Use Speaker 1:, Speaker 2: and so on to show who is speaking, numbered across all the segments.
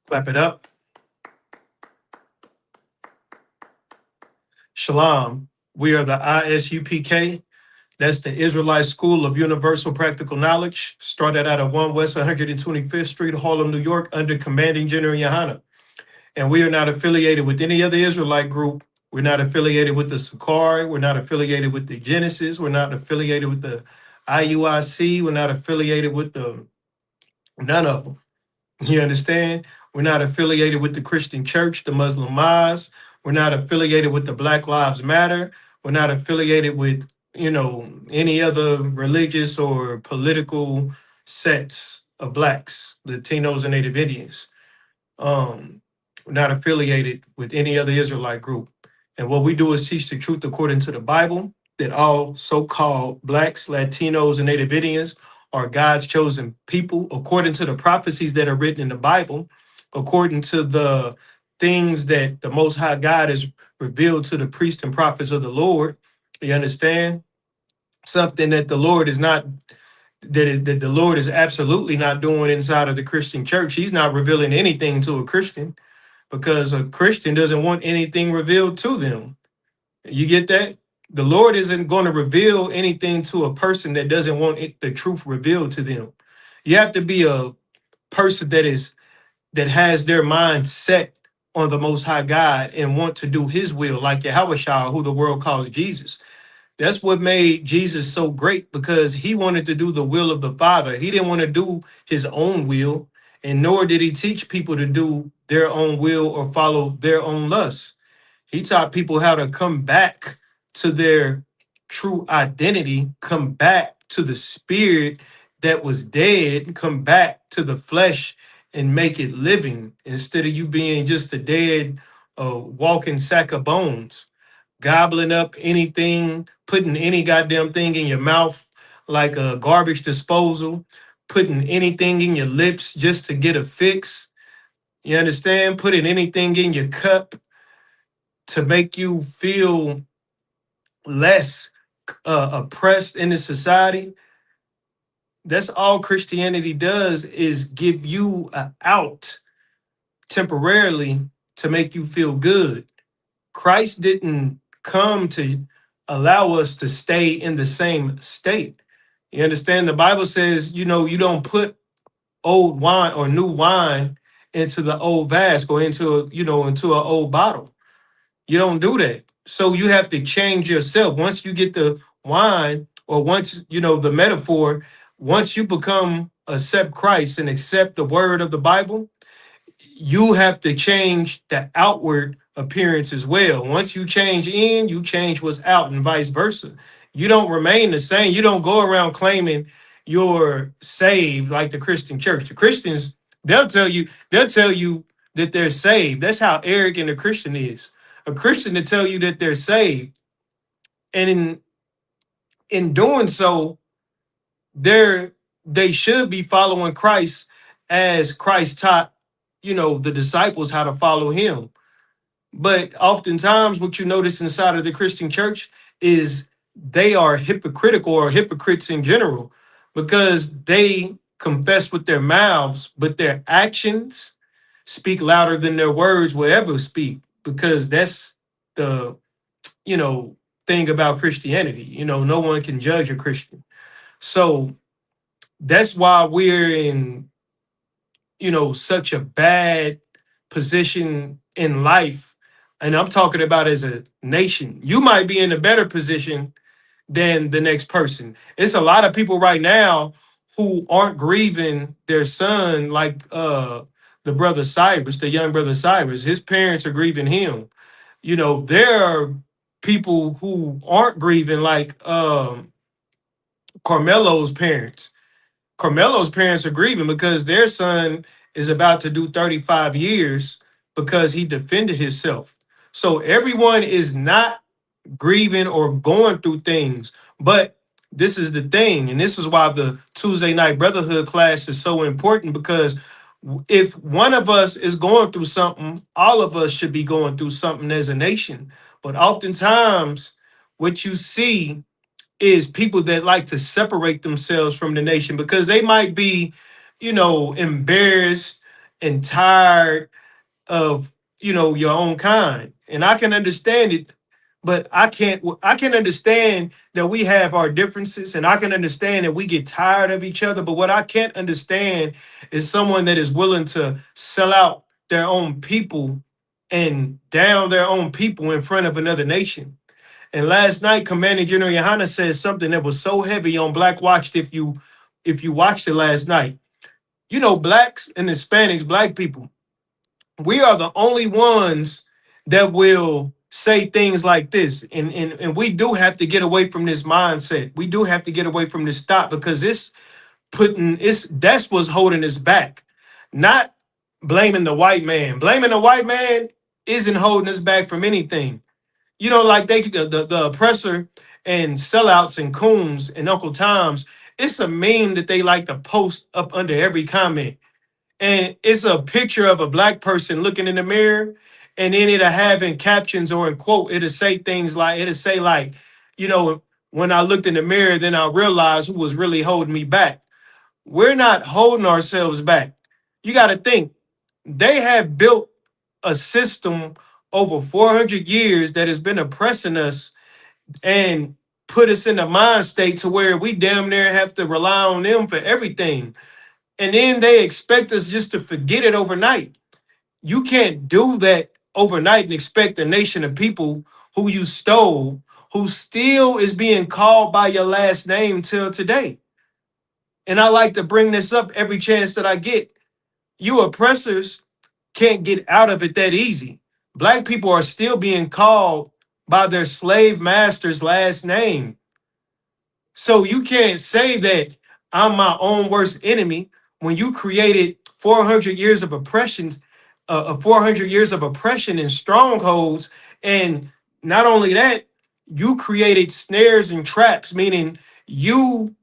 Speaker 1: Clap it up. Shalom. We are the I.S.U.P.K. That's the Israelite School of Universal Practical Knowledge, started out of 1 West 125th Street, Harlem, New York, under Commanding General Yahanna. And we are not affiliated with any other Israelite group. We're not affiliated with the I.S.U.P.K. We're not affiliated with the Genesis. We're not affiliated with the IUIC. We're not affiliated with none of them. You understand? We're not affiliated with the Christian Church, the Muslim Mosque. We're not affiliated with the Black Lives Matter. We're not affiliated with, any other religious or political sects of blacks, Latinos, and Native Indians. We're not affiliated with any other Israelite group. And what we do is teach the truth according to the Bible, that all so-called blacks, Latinos, and Native Indians are God's chosen people according to the prophecies that are written in the Bible, according to the things that the Most High God has revealed to the priests and prophets of the Lord. You understand? Something that the Lord is not, that the Lord is absolutely not doing inside of the Christian church. He's not revealing anything to a Christian because a Christian doesn't want anything revealed to them. You get that? The Lord isn't going to reveal anything to a person that doesn't want the truth revealed to them. You have to be a person that has their mind set on the Most High God and want to do His will, like Yahushua, who the world calls Jesus. That's what made Jesus so great, because he wanted to do the will of the Father. He didn't want to do his own will, and nor did he teach people to do their own will or follow their own lusts. He taught people how to come back to their true identity, come back to the spirit that was dead, come back to the flesh and make it living, instead of you being just a dead, walking sack of bones, gobbling up anything, putting any goddamn thing in your mouth like a garbage disposal, putting anything in your lips just to get a fix. You understand? Putting anything in your cup to make you feel less oppressed in the society. That's all Christianity does, is give you an out temporarily to make you feel good. Christ didn't come to allow us to stay in the same state. You understand? The Bible says, you don't put old wine or new wine into the old vase or into an old bottle. You don't do that. So you have to change yourself. Once you get the wine, or once, the metaphor, once you accept Christ and accept the word of the Bible, you have to change the outward appearance as well. Once you change in, you change what's out, and vice versa. You don't remain the same. You don't go around claiming you're saved like the Christian church. The Christians, they'll tell you that they're saved. That's how arrogant a Christian is. A Christian to tell you that they're saved, and in doing so, they should be following Christ as Christ taught, the disciples how to follow him. But oftentimes what you notice inside of the Christian church is they are hypocritical, or hypocrites in general, because they confess with their mouths, but their actions speak louder than their words will ever speak, because that's the, you know, thing about Christianity. No one can judge a Christian. So that's why we're in, such a bad position in life. And I'm talking about as a nation. You might be in a better position than the next person. It's a lot of people right now who aren't grieving their son, like the brother Cyrus, the young brother Cyrus. His parents are grieving him. There are people who aren't grieving, like Carmelo's parents. Carmelo's parents are grieving because their son is about to do 35 years because he defended himself. So everyone is not grieving or going through things, but this is the thing, and this is why the Tuesday night Brotherhood class is so important, because if one of us is going through something, all of us should be going through something as a nation. But oftentimes, what you see is people that like to separate themselves from the nation because they might be, embarrassed and tired of, your own kind. And I can understand it, but I can understand that we have our differences, and I can understand that we get tired of each other. But what I can't understand is someone that is willing to sell out their own people and down their own people in front of another nation. And last night, Commanding General Yahanna said something that was so heavy on Black Watched. If you watched it last night, blacks and Hispanics, black people, we are the only ones that will say things like this. And we do have to get away from this mindset. We do have to get away from this thought, because that's what's holding us back. Not blaming the white man. Blaming the white man isn't holding us back from anything. Like the oppressor and sellouts and coons and Uncle Toms, it's a meme that they like to post up under every comment. And it's a picture of a black person looking in the mirror, and then it'll have in captions or in quote, it'll say like, when I looked in the mirror, then I realized who was really holding me back. We're not holding ourselves back. You got to think, they have built a system over 400 years that has been oppressing us and put us in a mind state to where we damn near have to rely on them for everything. And then they expect us just to forget it overnight. You can't do that overnight and expect a nation of people who you stole, who still is being called by your last name till today. And I like to bring this up every chance that I get. You oppressors can't get out of it that easy. Black people are still being called by their slave master's last name. So you can't say that I'm my own worst enemy when you created 400 years of oppressions, 400 years of oppression and strongholds. And not only that, you created snares and traps, meaning you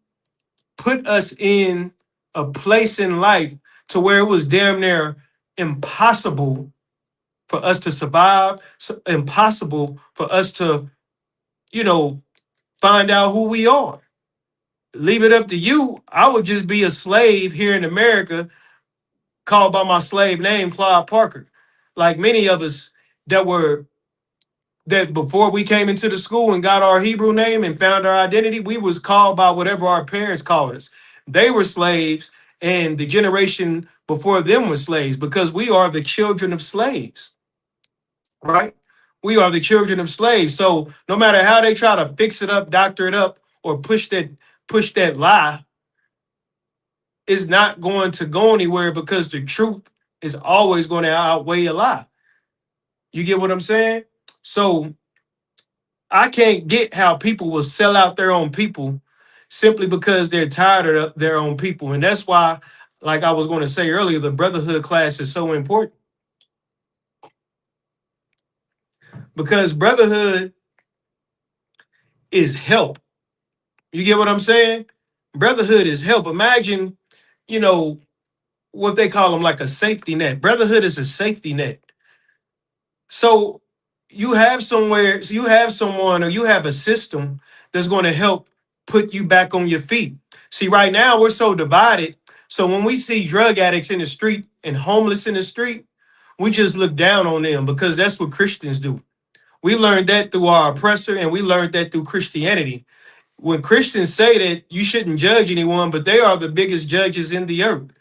Speaker 1: put us in a place in life to where it was damn near impossible for us to survive, impossible for us to, find out who we are. Leave it up to you. I would just be a slave here in America, called by my slave name, Claude Parker. Like many of us that before we came into the school and got our Hebrew name and found our identity, we was called by whatever our parents called us. They were slaves, and the generation before them was slaves, because we are the children of slaves, right? We are the children of slaves. So no matter how they try to fix it up, doctor it up, or push that lie, is not going to go anywhere, because the truth is always going to outweigh a lie. You get what I'm saying? So I can't get how people will sell out their own people simply because they're tired of their own people. And that's why, like I was going to say earlier, the Brotherhood class is so important, because Brotherhood is help. You get what I'm saying? Brotherhood is help. Imagine, you know, what they call them, like a safety net. Brotherhood is a safety net. So you have someone, or you have a system that's going to help put you back on your feet. See, right now we're so divided. So when we see drug addicts in the street and homeless in the street, we just look down on them, because that's what Christians do. We learned that through our oppressor, and we learned that through Christianity. When Christians say that you shouldn't judge anyone, but they are the biggest judges in the earth.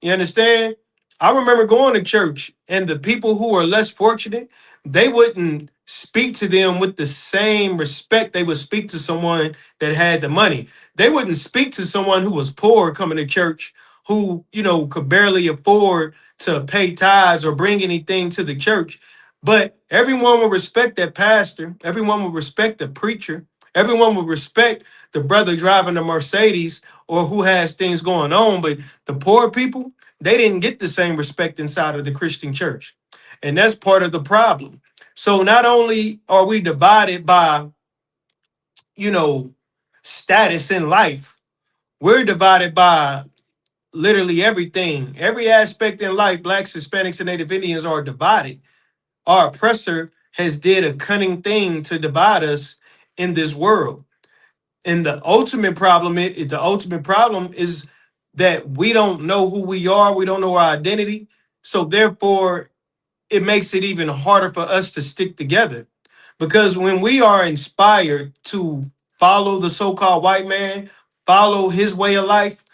Speaker 1: You understand? I remember going to church, and the people who are less fortunate, they wouldn't speak to them with the same respect they would speak to someone that had the money. They wouldn't speak to someone who was poor coming to church, who, could barely afford to pay tithes or bring anything to the church. But everyone would respect that pastor. Everyone would respect the preacher. Everyone would respect the brother driving the Mercedes, or who has things going on. But the poor people, they didn't get the same respect inside of the Christian church. And that's part of the problem. So not only are we divided by, status in life, we're divided by literally everything. Every aspect in life, Blacks, Hispanics, and Native Indians are divided. Our oppressor has did a cunning thing to divide us in this world. And the ultimate problem is that we don't know who we are, we don't know our identity. So therefore, it makes it even harder for us to stick together. Because when we are inspired to follow the so-called white man, follow his way of life,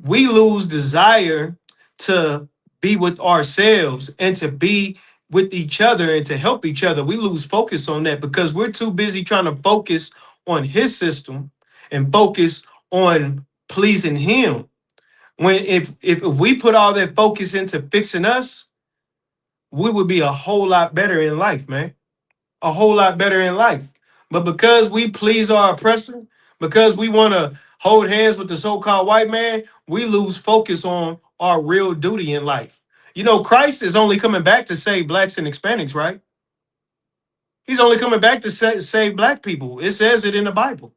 Speaker 1: we lose desire to be with ourselves and to be with each other and to help each other. We lose focus on that because we're too busy trying to focus on his system and focus on pleasing him. When if we put all that focus into fixing us, we would be a whole lot better in life, man. A whole lot better in life. But because we please our oppressor, because we want to hold hands with the so-called white man, we lose focus on our real duty in life. You know, Christ is only coming back to save blacks and Hispanics, right? He's only coming back to save black people. It says it in the Bible.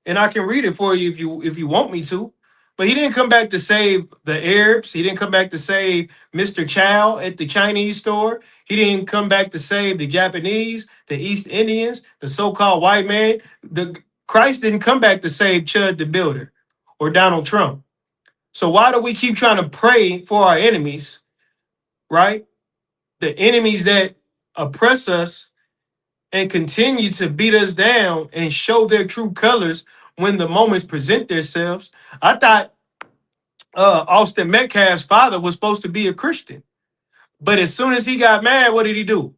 Speaker 1: And I can read it for you if you want me to. But he didn't come back to save the Arabs. He didn't come back to save Mr. Chow at the Chinese store. He didn't come back to save the Japanese, the East Indians, the so-called white man. The Christ didn't come back to save Chud the Builder or Donald Trump. So why do we keep trying to pray for our enemies, right? The enemies that oppress us and continue to beat us down and show their true colors when the moments present themselves. I thought Austin Metcalf's father was supposed to be a Christian. But as soon as he got mad, what did he do?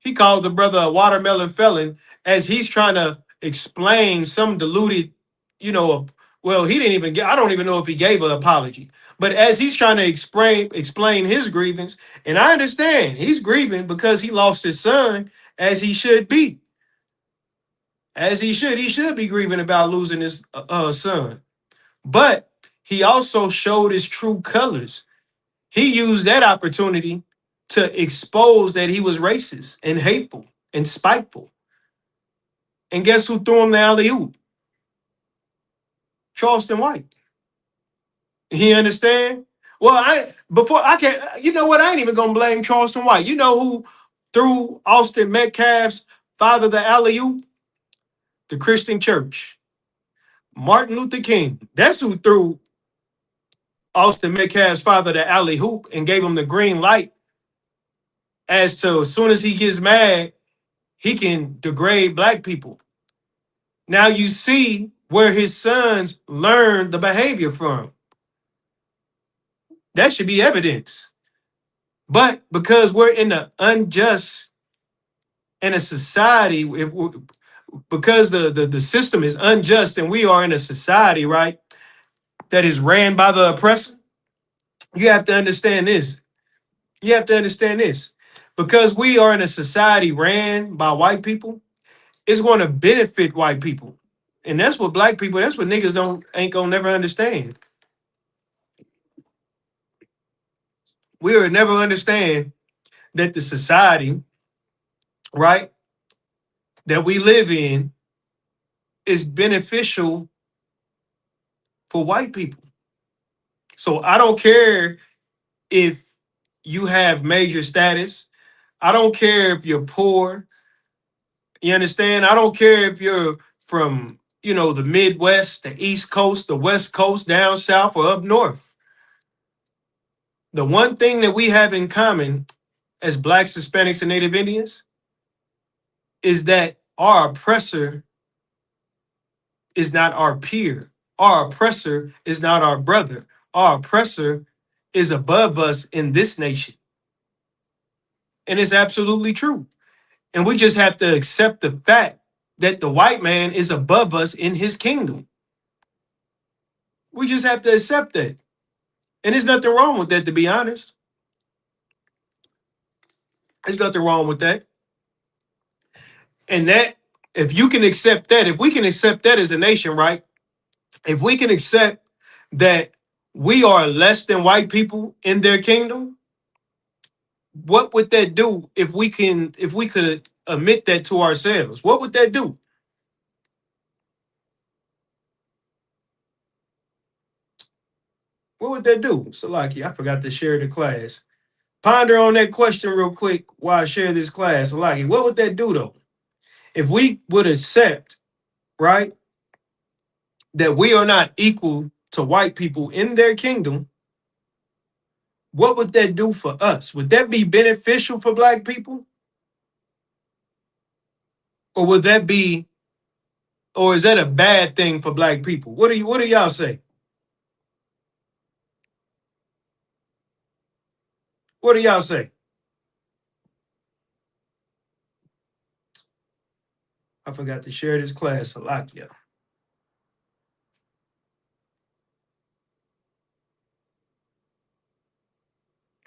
Speaker 1: He called the brother a watermelon felon as he's trying to explain some diluted, you know, well, he didn't even get, I don't even know if he gave an apology. But as he's trying to explain his grievance, and I understand he's grieving because he lost his son, as he should be. As he should be grieving about losing his son. But he also showed his true colors. He used that opportunity to expose that he was racist and hateful and spiteful. And guess who threw him the alley-oop? Charleston White. You understand? Well, I can't, you know what? I ain't even gonna blame Charleston White. You know who threw Austin Metcalf's father the alley-oop? The Christian church. Martin Luther King. That's who threw Austin Metcalf's father the alley-oop and gave him the green light as to as soon as he gets mad, he can degrade black people. Now you see where his sons learned the behavior from. That should be evidence. But because we're in an unjust in a society, because the system is unjust and we are in a society, right, that is ran by the oppressor, you have to understand this. You have to understand this. Because we are in a society ran by white people, it's going to benefit white people. And that's what black people, that's what niggas ain't gonna never understand. We'll never understand that the society, right, that we live in is beneficial for white people. So I don't care if you have major status. I don't care if you're poor. You understand? I don't care if you're from, you know, the Midwest, the East Coast, the West Coast, down south, or up north. The one thing that we have in common as blacks, Hispanics, and Native Indians is that our oppressor is not our peer. Our oppressor is not our brother. Our oppressor is above us in this nation. And it's absolutely true. And we just have to accept the fact that the white man is above us in his kingdom. We just have to accept that. And there's nothing wrong with that, to be honest. There's nothing wrong with that. And that, if you can accept that, if we can accept that as a nation, right? If we can accept that we are less than white people in their kingdom, what would that do if we could admit that to ourselves? What would that do? What would that do? Salaki, I forgot to share the class. Ponder on that question real quick while I share this class. Salaki, what would that do though? If we would accept, right, that we are not equal to white people in their kingdom, what would that do for us? Would that be beneficial for black people? Or would that be, or is that a bad thing for black people? What do y'all say? What do y'all say? I forgot to share this class a lot, yeah.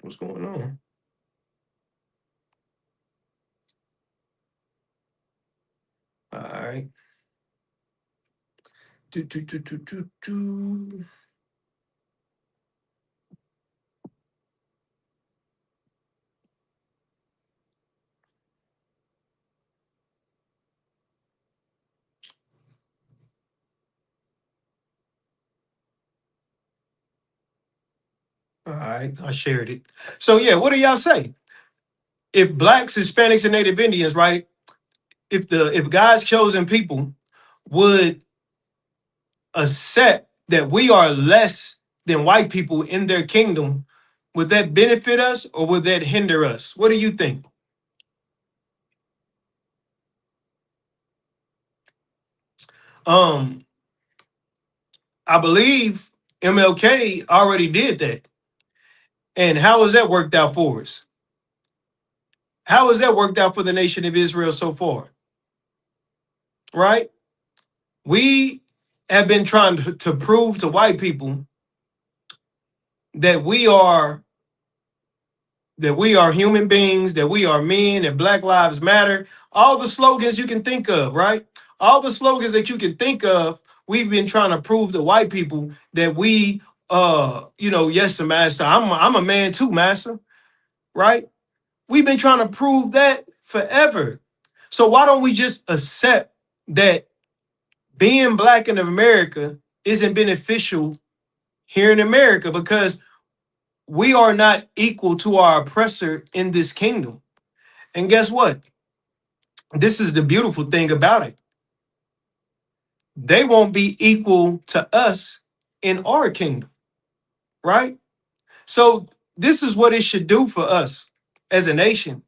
Speaker 1: What's going on? All right. All right, I shared it. So yeah, what do y'all say? If blacks, Hispanics, and Native Indians, right? If God's chosen people would accept that we are less than white people in their kingdom, would that benefit us or would that hinder us? What do you think? Um, I believe MLK already did that. And how has that worked out for us? How has that worked out for the nation of Israel so far? Right? We have been trying to prove to white people that we are human beings, that we are men, that Black Lives Matter, all the slogans you can think of, right? All the slogans that you can think of, we've been trying to prove to white people that we yes, master, I'm a man too, master, right? We've been trying to prove that forever. So why don't we just accept that being black in America isn't beneficial here in America because we are not equal to our oppressor in this kingdom. And guess what? This is the beautiful thing about it. They won't be equal to us in our kingdom, right? So this is what it should do for us as a nation.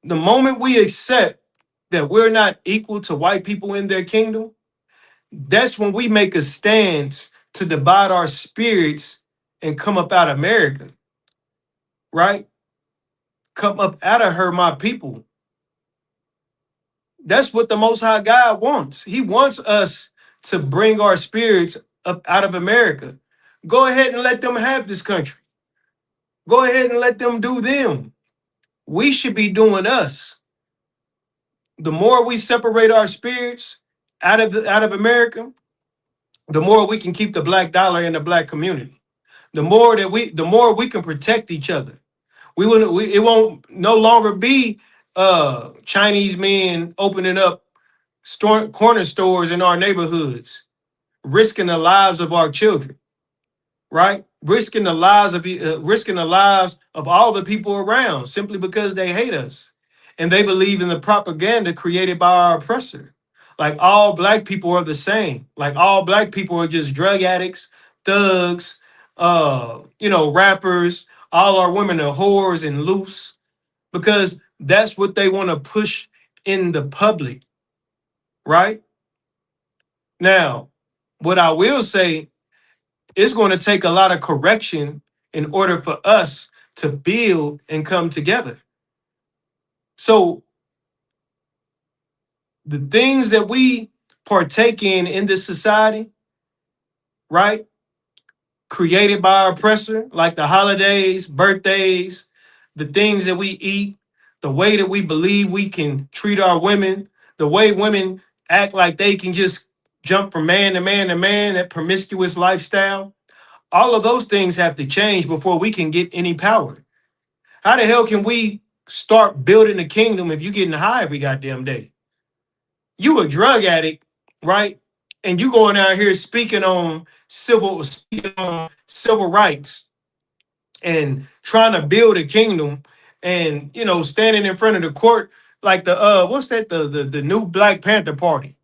Speaker 1: The moment we accept that we're not equal to white people in their kingdom, that's when we make a stance to divide our spirits and come up out of America, right? Come up out of her, my people. That's what the Most High God wants. He wants us to bring our spirits up out of America. Go ahead and let them have this country. Go ahead and let them do them. We should be doing us. The more we separate our spirits out of America, the more we can keep the black dollar in the black community. The more we can protect each other. It won't no longer be Chinese men opening up corner stores in our neighborhoods, risking the lives of our children, right? Risking the lives of all the people around simply because they hate us and they believe in the propaganda created by our oppressor. Like all black people are the same. Like all black people are just drug addicts, thugs, rappers. All our women are whores and loose because that's what they want to push in the public, right? Now, what I will say, it's going to take a lot of correction in order for us to build and come together. So the things that we partake in this society, right? Created by our oppressor, like the holidays, birthdays, the things that we eat, the way that we believe we can treat our women, the way women act like they can just jump from man to man to man, that promiscuous lifestyle. All of those things have to change before we can get any power. How the hell can we start building a kingdom if you getting high every goddamn day? You a drug addict, right? And you going out here speaking on civil rights and trying to build a kingdom and standing in front of the court like the what's that, the new Black Panther Party.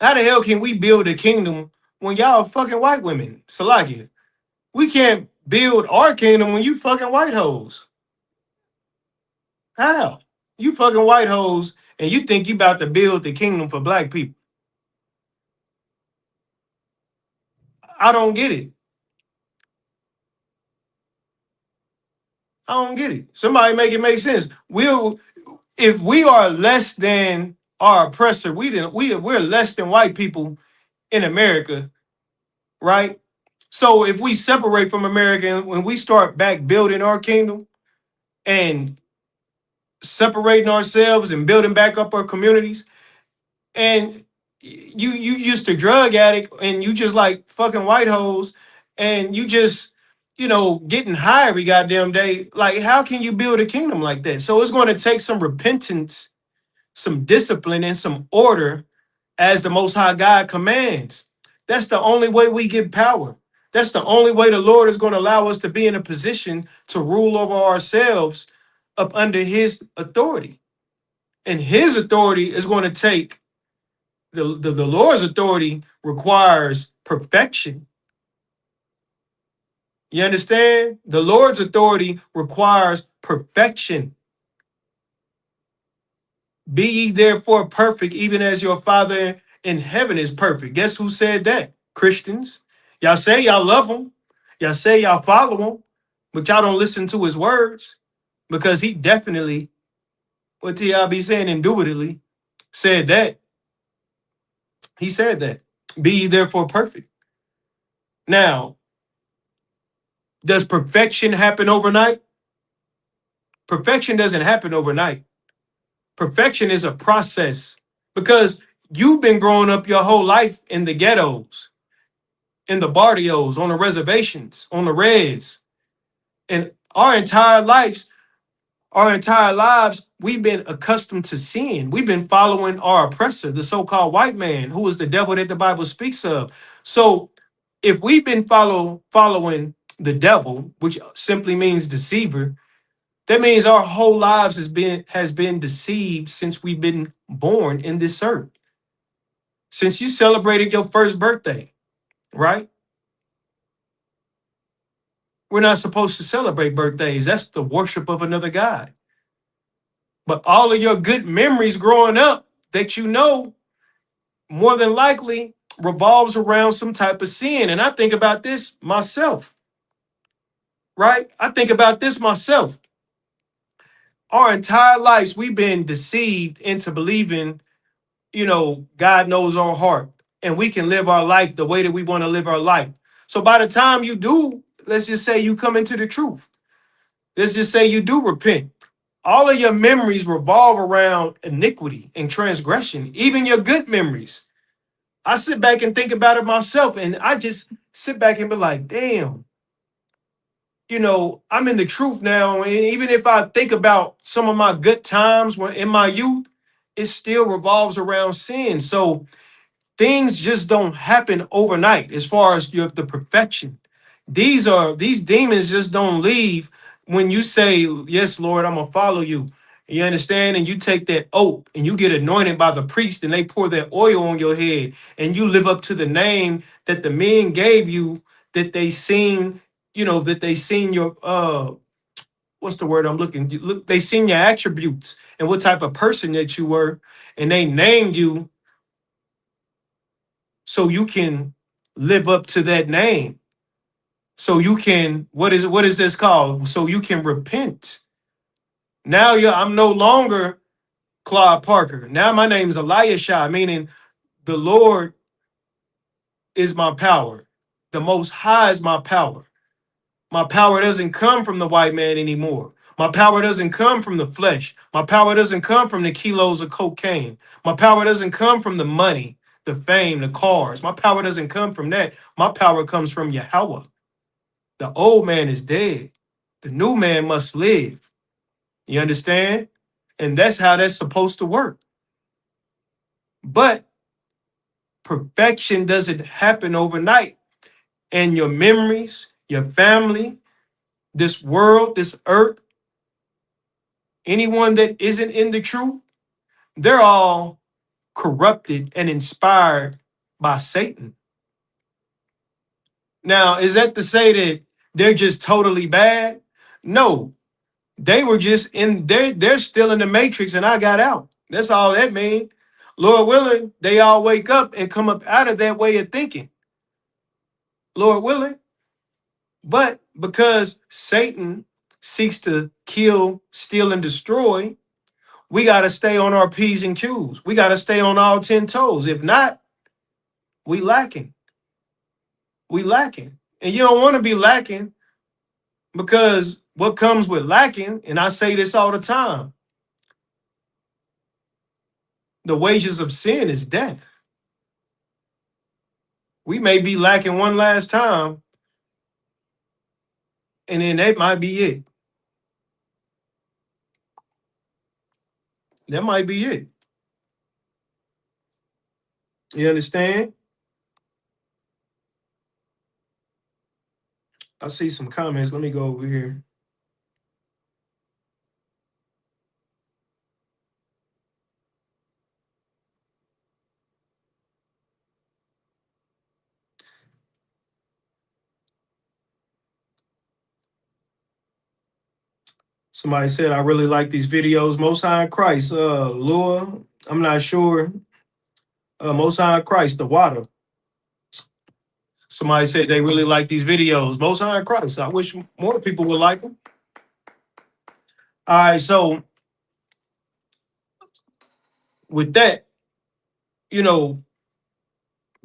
Speaker 1: How the hell can we build a kingdom when y'all fucking white women? Salakia. We can't build our kingdom when you fucking white hoes. How? You fucking white hoes and you think you about to build the kingdom for black people. I don't get it. I don't get it. Somebody make it make sense. If we are less than our oppressor, we're less than white people in America, right? So if we separate from America and when we start back building our kingdom and separating ourselves and building back up our communities, and you just a drug addict and you just like fucking white hoes and you just getting high every goddamn day, like how can you build a kingdom like that? So it's going to take some repentance, some discipline, and some order as the Most High God commands. That's the only way we get power. That's the only way the Lord is going to allow us to be in a position to rule over ourselves up under his authority. And his authority is going to take the Lord's authority requires perfection. You understand? The Lord's authority requires perfection. Be ye therefore perfect, even as your Father in heaven is perfect. Guess who said that? Christians. Y'all say y'all love him. Y'all say y'all follow him, but y'all don't listen to his words because he definitely, what y'all be saying indubitably, said that. He said that. Be ye therefore perfect. Now, does perfection happen overnight? Perfection doesn't happen overnight. Perfection is a process because you've been growing up your whole life in the ghettos, in the barrios, on the reservations, on the reds. And our entire lives, we've been accustomed to sin. We've been following our oppressor, the so-called white man, who is the devil that the Bible speaks of. So if we've been following the devil, which simply means deceiver, that means our whole lives has been deceived since we've been born in this earth. Since you celebrated your first birthday, right? We're not supposed to celebrate birthdays. That's the worship of another God. But all of your good memories growing up that more than likely revolves around some type of sin. And I think about this myself, right? I think about this myself. Our entire lives, we've been deceived into believing God knows our heart and we can live our life the way that we want to live our life. So by the time you do, let's just say you come into the truth. Let's just say you do repent. All of your memories revolve around iniquity and transgression, even your good memories. I sit back and think about it myself and I just sit back and be like, damn, I'm in the truth now. And even if I think about some of my good times when in my youth, it still revolves around sin. So things just don't happen overnight as far as the perfection. These demons just don't leave when you say, yes, Lord, I'm gonna follow you. You understand? And you take that oath and you get anointed by the priest and they pour that oil on your head and you live up to the name that the men gave you, that they seen, that they seen your what's the word I'm looking? They seen your attributes and what type of person that you were, and they named you so you can live up to that name. So you can, what is this called? So you can repent. Now I'm no longer Claude Parker. Now my name is Eliashah, meaning the Lord is my power. The Most High is my power. My power doesn't come from the white man anymore. My power doesn't come from the flesh. My power doesn't come from the kilos of cocaine. My power doesn't come from the money, the fame, the cars. My power doesn't come from that. My power comes from Yahweh. The old man is dead. The new man must live. You understand? And that's how that's supposed to work. But perfection doesn't happen overnight. And your memories, your family, this world, this earth, anyone that isn't in the truth, they're all corrupted and inspired by Satan. Now, is that to say that they're just totally bad? No, they were just they're still in the matrix and I got out. That's all that means. Lord willing, they all wake up and come up out of that way of thinking. Lord willing. But because Satan seeks to kill, steal, and destroy, we got to stay on our P's and Q's. We got to stay on all 10 toes. If not, we lacking. We lacking. And you don't want to be lacking, because what comes with lacking, and I say this all the time, the wages of sin is death. We may be lacking one last time, and then that might be it. That might be it. You understand? I see some comments. Let me go over here. Somebody said, I really like these videos. Most High in Christ, Lure, I'm not sure. Most High in Christ, the water. Somebody said they really like these videos. Most High in Christ. I wish more people would like them. All right, so with that,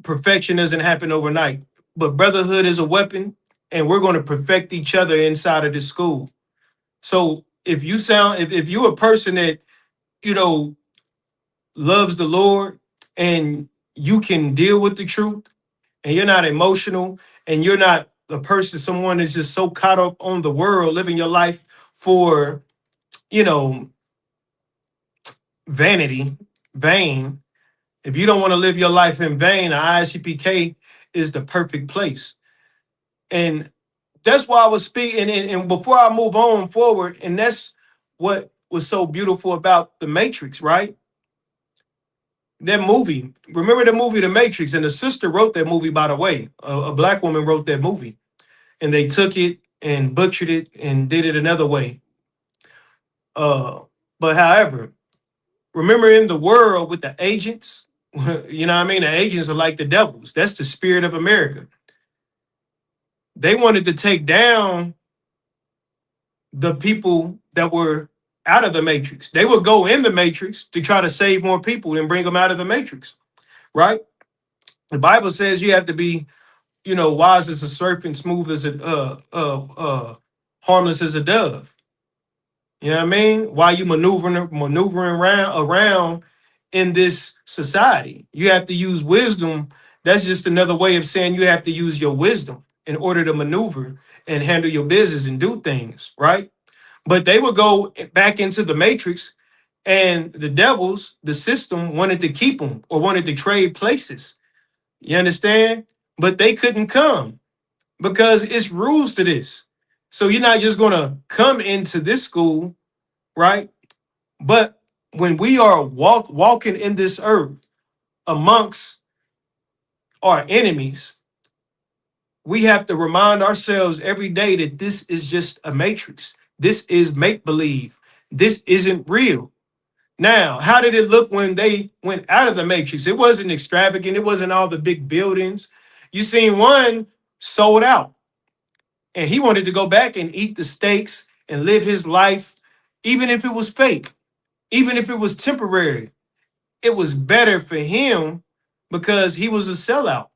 Speaker 1: perfection doesn't happen overnight, but brotherhood is a weapon, and we're going to perfect each other inside of this school. So if you're a person that, loves the Lord, and you can deal with the truth, and you're not emotional, and you're not a person, someone that's just so caught up on the world, living your life for, vanity, vain. If you don't want to live your life in vain, I.S.U.P.K is the perfect place. And that's why I was speaking. And before I move on forward, and that's what was so beautiful about The Matrix, right? That movie. Remember the movie The Matrix? And the sister wrote that movie, by the way. A black woman wrote that movie. And they took it and butchered it and did it another way. But however, remember in the world with the agents, you know what I mean? The agents are like the devils. That's the spirit of America. They wanted to take down the people that were out of the matrix. They would go in the matrix to try to save more people and bring them out of the matrix, right? The Bible says you have to be, wise as a serpent, smooth as harmless as a dove. You know what I mean? While you maneuvering around in this society, you have to use wisdom. That's just another way of saying you have to use your wisdom in order to maneuver and handle your business and do things, right? But they would go back into the matrix, and the devils, the system, wanted to keep them or wanted to trade places. You understand? But they couldn't come because it's rules to this. So you're not just going to come into this school, right? But when we are walking in this earth amongst our enemies, we have to remind ourselves every day that this is just a matrix. This is make-believe. This isn't real. Now, how did it look when they went out of the matrix? It wasn't extravagant. It wasn't all the big buildings. You seen one sold out, and he wanted to go back and eat the steaks and live his life, even if it was fake, even if it was temporary. It was better for him because he was a sellout.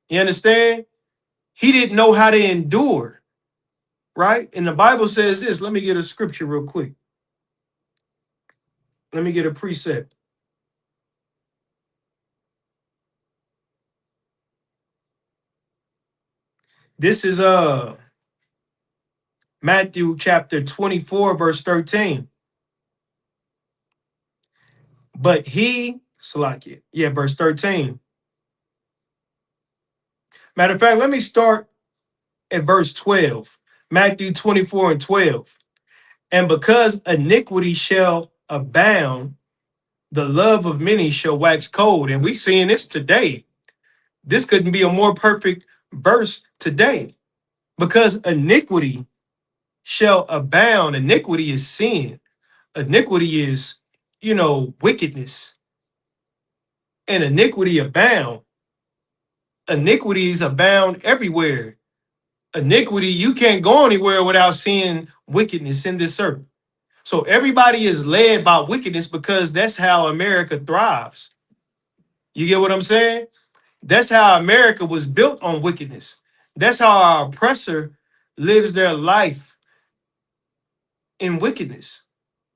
Speaker 1: You understand? He didn't know how to endure, right? And the Bible says this. Let me get a scripture real quick. Let me get a precept. This is Matthew chapter 24, verse 13. But he, Salakia, verse 13. Matter of fact, let me start at verse 12. Matthew 24 and 12. And because iniquity shall abound, the love of many shall wax cold. And we seeing this today. This couldn't be a more perfect verse today, because iniquity shall abound. Iniquity is sin. Iniquity is, wickedness. And iniquity abound. Iniquities abound everywhere. Iniquity, you can't go anywhere without seeing wickedness in this earth. So everybody is led by wickedness because that's how America thrives. You get what I'm saying? That's how America was built, on wickedness. That's how our oppressor lives their life, in wickedness.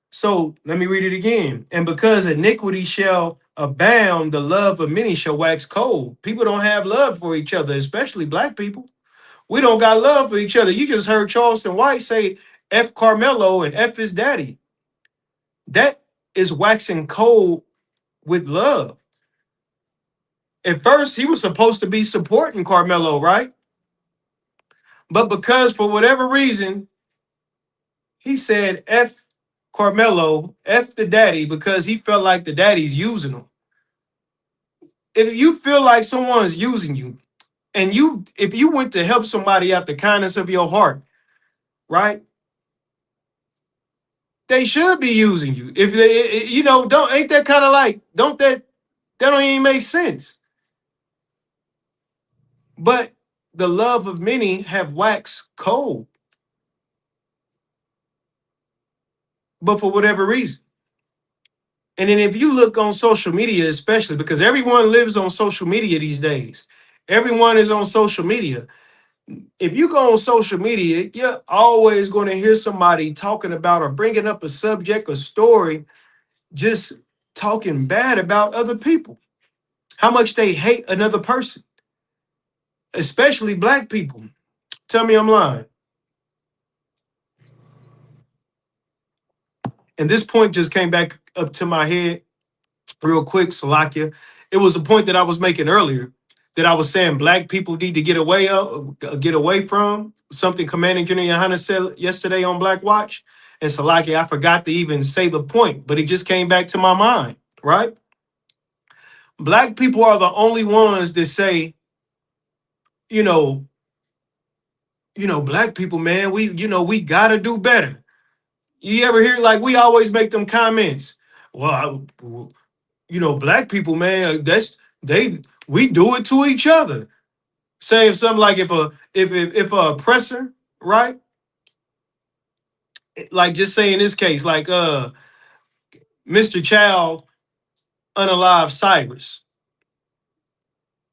Speaker 1: So let me read it again. And because iniquity shall abound, the love of many shall wax cold. People don't have love for each other, especially black people. We don't got love for each other. You just heard Charleston White say F Carmelo and F his daddy. That is waxing cold with love. At first, he was supposed to be supporting Carmelo, right? But because for whatever reason, he said F Carmelo, F the daddy, because he felt like the daddy's using him. If you feel like someone's using you, and if you went to help somebody out the kindness of your heart, right? They should be using you. If they, don't, ain't that kind of like, that don't even make sense. But the love of many have waxed cold. But for whatever reason. And then if you look on social media, especially because everyone lives on social media these days, everyone is on social media. If you go on social media, you're always going to hear somebody talking about or bringing up a subject or story, just talking bad about other people, how much they hate another person, especially black people. Tell me I'm lying. And this point just came back up to my head real quick, Salakia. It was a point that I was making earlier, that I was saying black people need to get away from something Commanding General Yahanna said yesterday on Black Watch. And Salakia, I forgot to even say the point, but it just came back to my mind, right? Black people are the only ones that say, you know, black people, man, we gotta do better. You ever hear, like, we always make them comments? Well, black people, man, we do it to each other. Saying something like, if a oppressor, right? Like, just say in this case, like Mr. Child unalive Cyrus.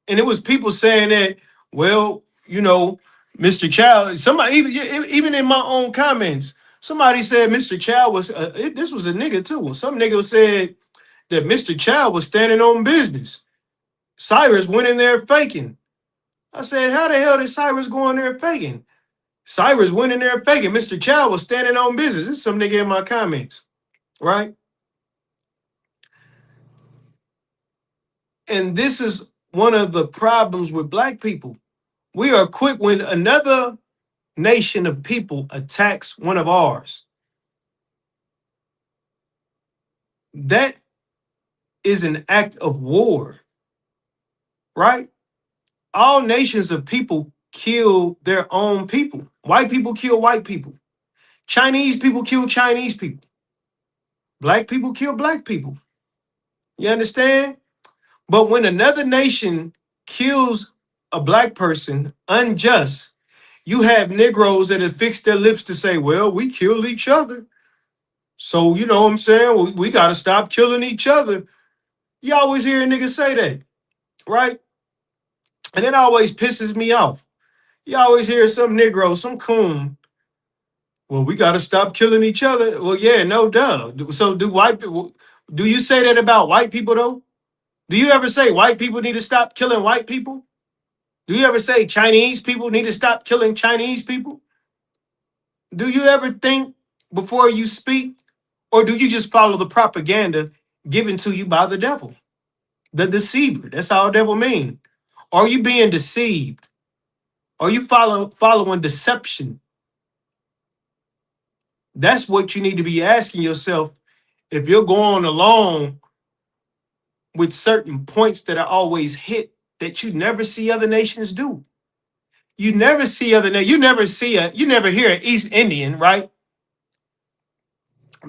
Speaker 1: And it was people saying that, well, Mr. Child, somebody, even in my own comments, somebody said Mr. Child was, this was a nigga too. Some nigga said that Mr. Child was standing on business. Cyrus went in there faking. I said, how the hell did Cyrus go in there faking? Cyrus went in there faking. Mr. Child was standing on business. This is some nigga in my comments, right? And this is one of the problems with black people. We are quick when another nation of people attacks one of ours. That is an act of war, right? All nations of people kill their own people. White people kill white people. Chinese people kill Chinese people. Black people kill black people. You understand? But when another nation kills a black person unjust, you have Negroes that have fixed their lips to say, well, we killed each other. So, you know what I'm saying? We got to stop killing each other. You always hear a nigga say that, right? And it always pisses me off. You always hear some Negro, some coon, well, we got to stop killing each other. Well, yeah, no duh. So do you say that about white people, though? Do you ever say white people need to stop killing white people? Do you ever say Chinese people need to stop killing Chinese people? Do you ever think before you speak? Or do you just follow the propaganda given to you by the devil, the deceiver? That's all devil mean. Are you being deceived? Are you following deception? That's what you need to be asking yourself if you're going along with certain points that are always hit that you never see other nations do. You never see you never hear an East Indian, right?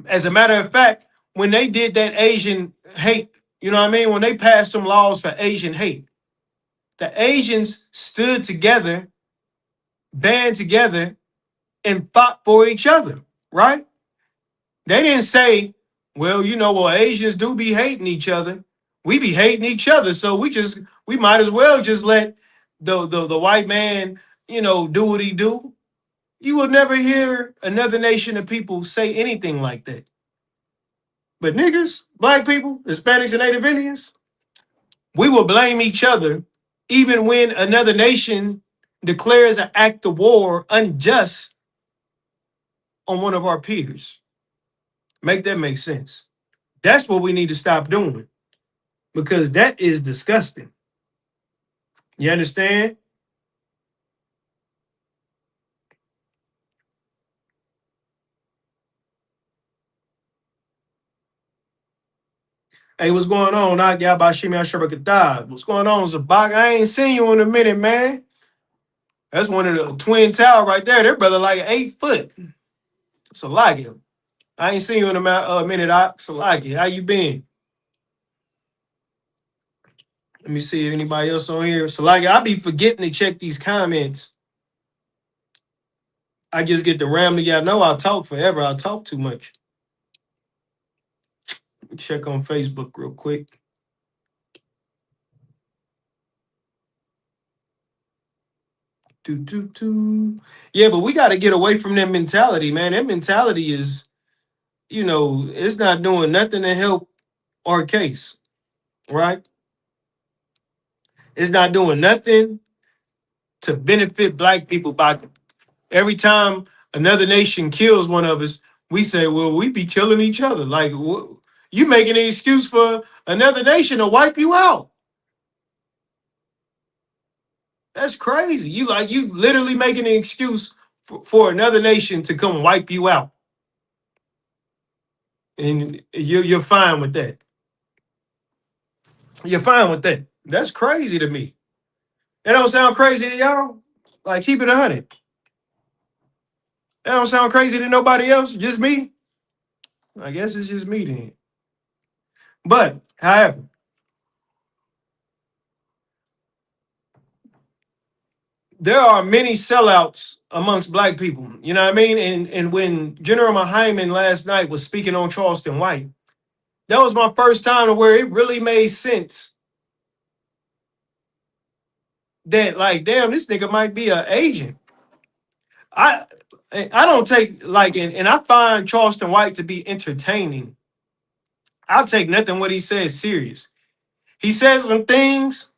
Speaker 1: As a matter of fact, when they did that Asian hate, you know what I mean? When they passed some laws for Asian hate, the Asians stood together, band together, and fought for each other, right? They didn't say, well, well, Asians do be hating each other. We be hating each other, so we might as well just let the white man, do what he do. You will never hear another nation of people say anything like that. But niggas, black people, Hispanics, and Native Indians, we will blame each other even when another nation declares an act of war unjust on one of our peers. Make that make sense. That's what we need to stop doing because that is disgusting. You understand? Hey, what's going on? What's going on, Zabak? I ain't seen you in a minute, man. That's one of the twin tower right there. Their brother like 8 foot. So like him. I ain't seen you in a minute, so like it. How you been? Let me see if anybody else on here. So like I be forgetting to check these comments. I just get the rambling. Y'all know I'll talk forever. I'll talk too much. Check on Facebook real quick. Yeah, but we got to get away from that mentality, man. That mentality is, it's not doing nothing to help our case, right? It's not doing nothing to benefit black people by every time another nation kills one of us, we say, well, we be killing each other. Like, you making an excuse for another nation to wipe you out. That's crazy. You literally making an excuse for another nation to come wipe you out. And you're fine with that. You're fine with that. That's crazy to me. That don't sound crazy to y'all? Like, keep it 100. That don't sound crazy to nobody else? Just me? I guess it's just me then. But, however, there are many sellouts amongst black people. You know what I mean? And when General Hyman last night was speaking on Charleston White, that was my first time to where it really made sense that, like, damn, this nigga might be an agent. I don't take, like, and I find Charleston White to be entertaining. I'll take nothing what he says serious. He says some things,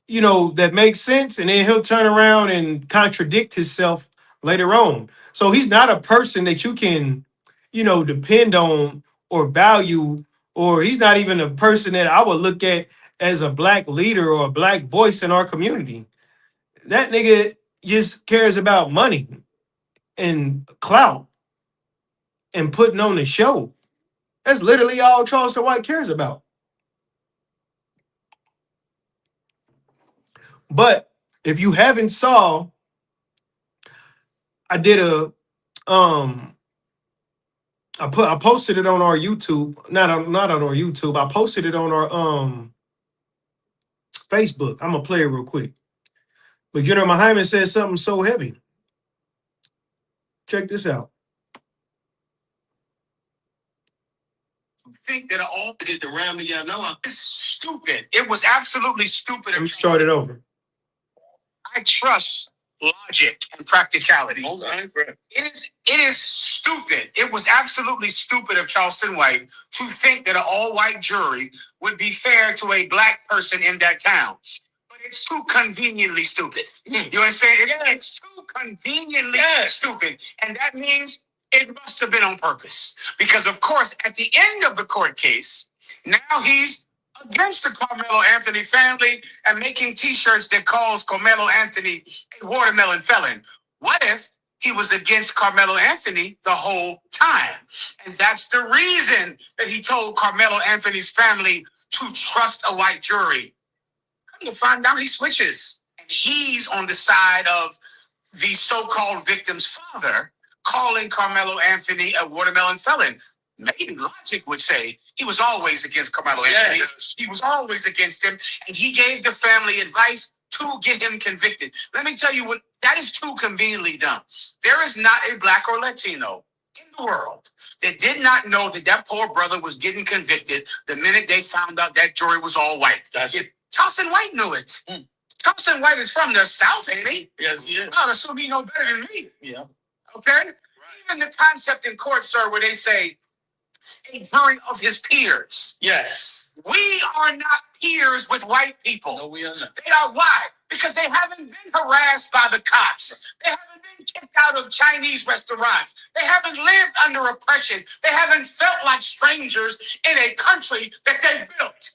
Speaker 1: that make sense, and then he'll turn around and contradict himself later on. So he's not a person that you can, depend on or value, or he's not even a person that I would look at as a black leader or a black voice in our community. That nigga just cares about money and clout and putting on the show. That's literally all Charleston White cares about. But if you haven't saw, I did I posted it on our YouTube, not on our YouTube. I posted it on our Facebook. I'm gonna play it real quick. But General Hyman said something so heavy. Check this out. Think that all did the round of y'all know it's stupid. It was absolutely stupid. Let me start it over. I trust logic and practicality. It is stupid. It was absolutely stupid of Charleston White to think that an all-white jury would be fair to a black person in that town. But it's too conveniently stupid. You understand? It's too conveniently stupid. And that means it must have been on purpose. Because, of course, at the end of the court case, now he's against the Carmelo Anthony family and making T-shirts that calls Carmelo Anthony a watermelon felon. What if he was against Carmelo Anthony the whole time? And that's the reason that he told Carmelo Anthony's family
Speaker 2: to trust a white jury. Come to find out, he switches. And he's on the side of the so-called victim's father, calling Carmelo Anthony a watermelon felon. Maybe logic would say he was always against Carmelo Anthony. Yes. He was always against him, and he gave the family advice to get him convicted. Let me tell you what, that is too conveniently done. There is not a black or Latino in the world that did not know that that poor brother was getting convicted the minute they found out that jury was all white. That's it. Charleston White knew it. Charleston White is from the South, ain't he? Yes, he is. Oh, so he know better than me. Yeah. Okay? Right. Even the concept in court, sir, where they say, a jury of his peers. Yes. We are not peers with white people. No, we are not. They are why? Because they haven't been harassed by the cops. They haven't been kicked out of Chinese restaurants. They haven't lived under oppression. They haven't felt like strangers in a country that they built.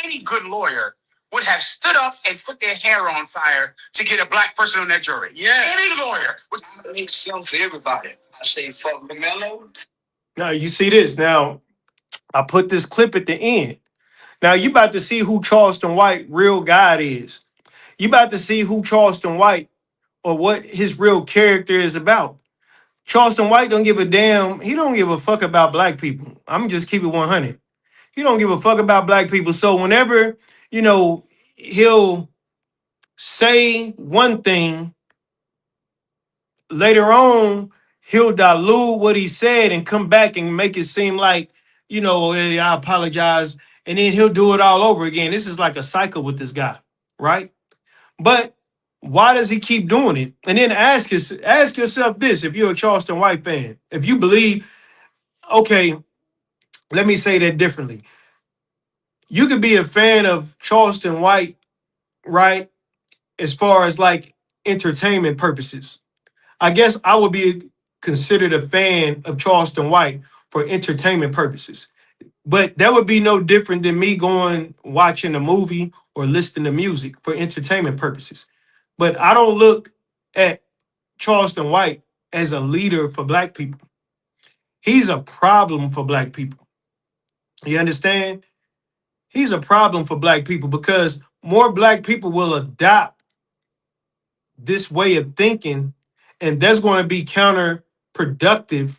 Speaker 2: Any good lawyer would have stood up and put their hair on fire to get a black person on that jury. Yeah. Any lawyer would make sense for everybody. I say, fuck Mello.
Speaker 1: Now, you see this. Now, I put this clip at the end. Now, you about to see who Charleston White real God is. You about to see who Charleston White or what his real character is about. Charleston White don't give a damn. He don't give a fuck about black people. I'm just keep it 100. He don't give a fuck about black people. So whenever, he'll say one thing, later on, he'll dilute what he said and come back and make it seem like, hey, I apologize. And then he'll do it all over again. This is like a cycle with this guy, right? But why does he keep doing it? And then ask yourself this, if you're a Charleston White fan, if you believe, okay, let me say that differently. You could be a fan of Charleston White, right? As far as like entertainment purposes. I guess I would be considered a fan of Charleston White for entertainment purposes. But that would be no different than me going watching a movie or listening to music for entertainment purposes. But I don't look at Charleston White as a leader for black people. He's a problem for black people. You understand? He's a problem for black people because more black people will adopt this way of thinking, and that's going to be counterproductive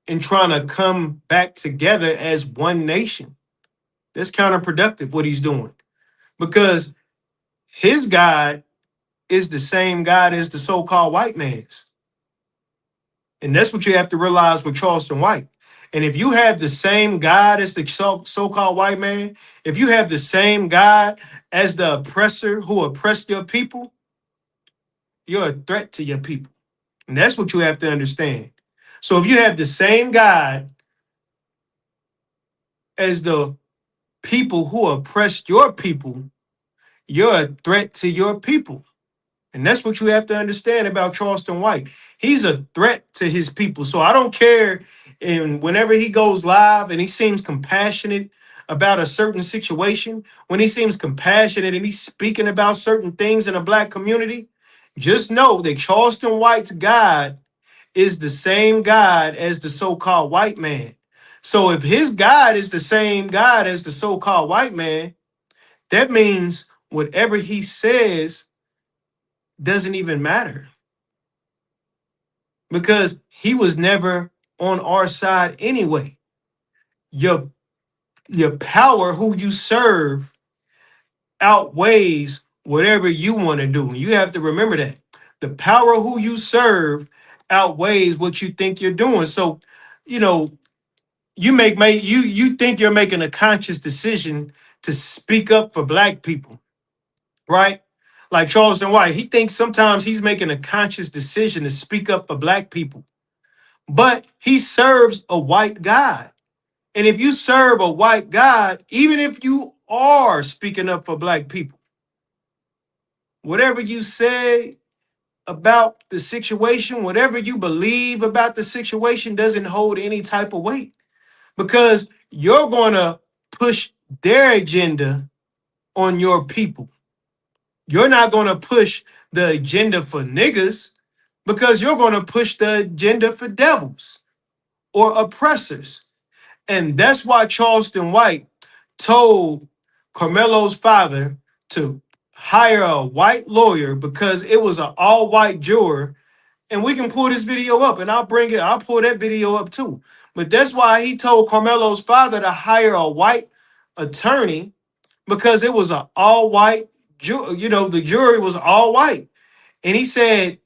Speaker 1: in trying to come back together as one nation. That's counterproductive what he's doing because his God is the same God as the so-called white man's. And that's what you have to realize with Charleston White. And if you have the same God as the so-called white man, if you have the same God as the oppressor who oppressed your people, you're a threat to your people. And that's what you have to understand. So if you have the same God as the people who oppressed your people, you're a threat to your people. And that's what you have to understand about Charleston White. He's a threat to his people. So I don't care. And whenever he goes live and he seems compassionate about a certain situation, when he seems compassionate and he's speaking about certain things in a black community, just know that Charleston White's God is the same God as the so-called white man. So if his God is the same God as the so-called white man, that means whatever he says doesn't even matter because he was never on our side anyway. Your power, who you serve, outweighs whatever you want to do. You have to remember that. The power who you serve outweighs what you think you're doing. So, you think you're making a conscious decision to speak up for black people, right? Like Charleston White, he thinks sometimes he's making a conscious decision to speak up for black people, but he serves a white God. And if you serve a white God, even if you are speaking up for black people, whatever you say about the situation, whatever you believe about the situation doesn't hold any type of weight because you're going to push their agenda on your people. You're not going to push the agenda for niggas because you're going to push the agenda for devils or oppressors. And that's why Charleston White told Carmelo's father to hire a white lawyer because it was an all-white juror. And we can pull this video up, and I'll pull that video up too. But that's why he told Carmelo's father to hire a white attorney, because it was an all-white the jury was all white. And he said,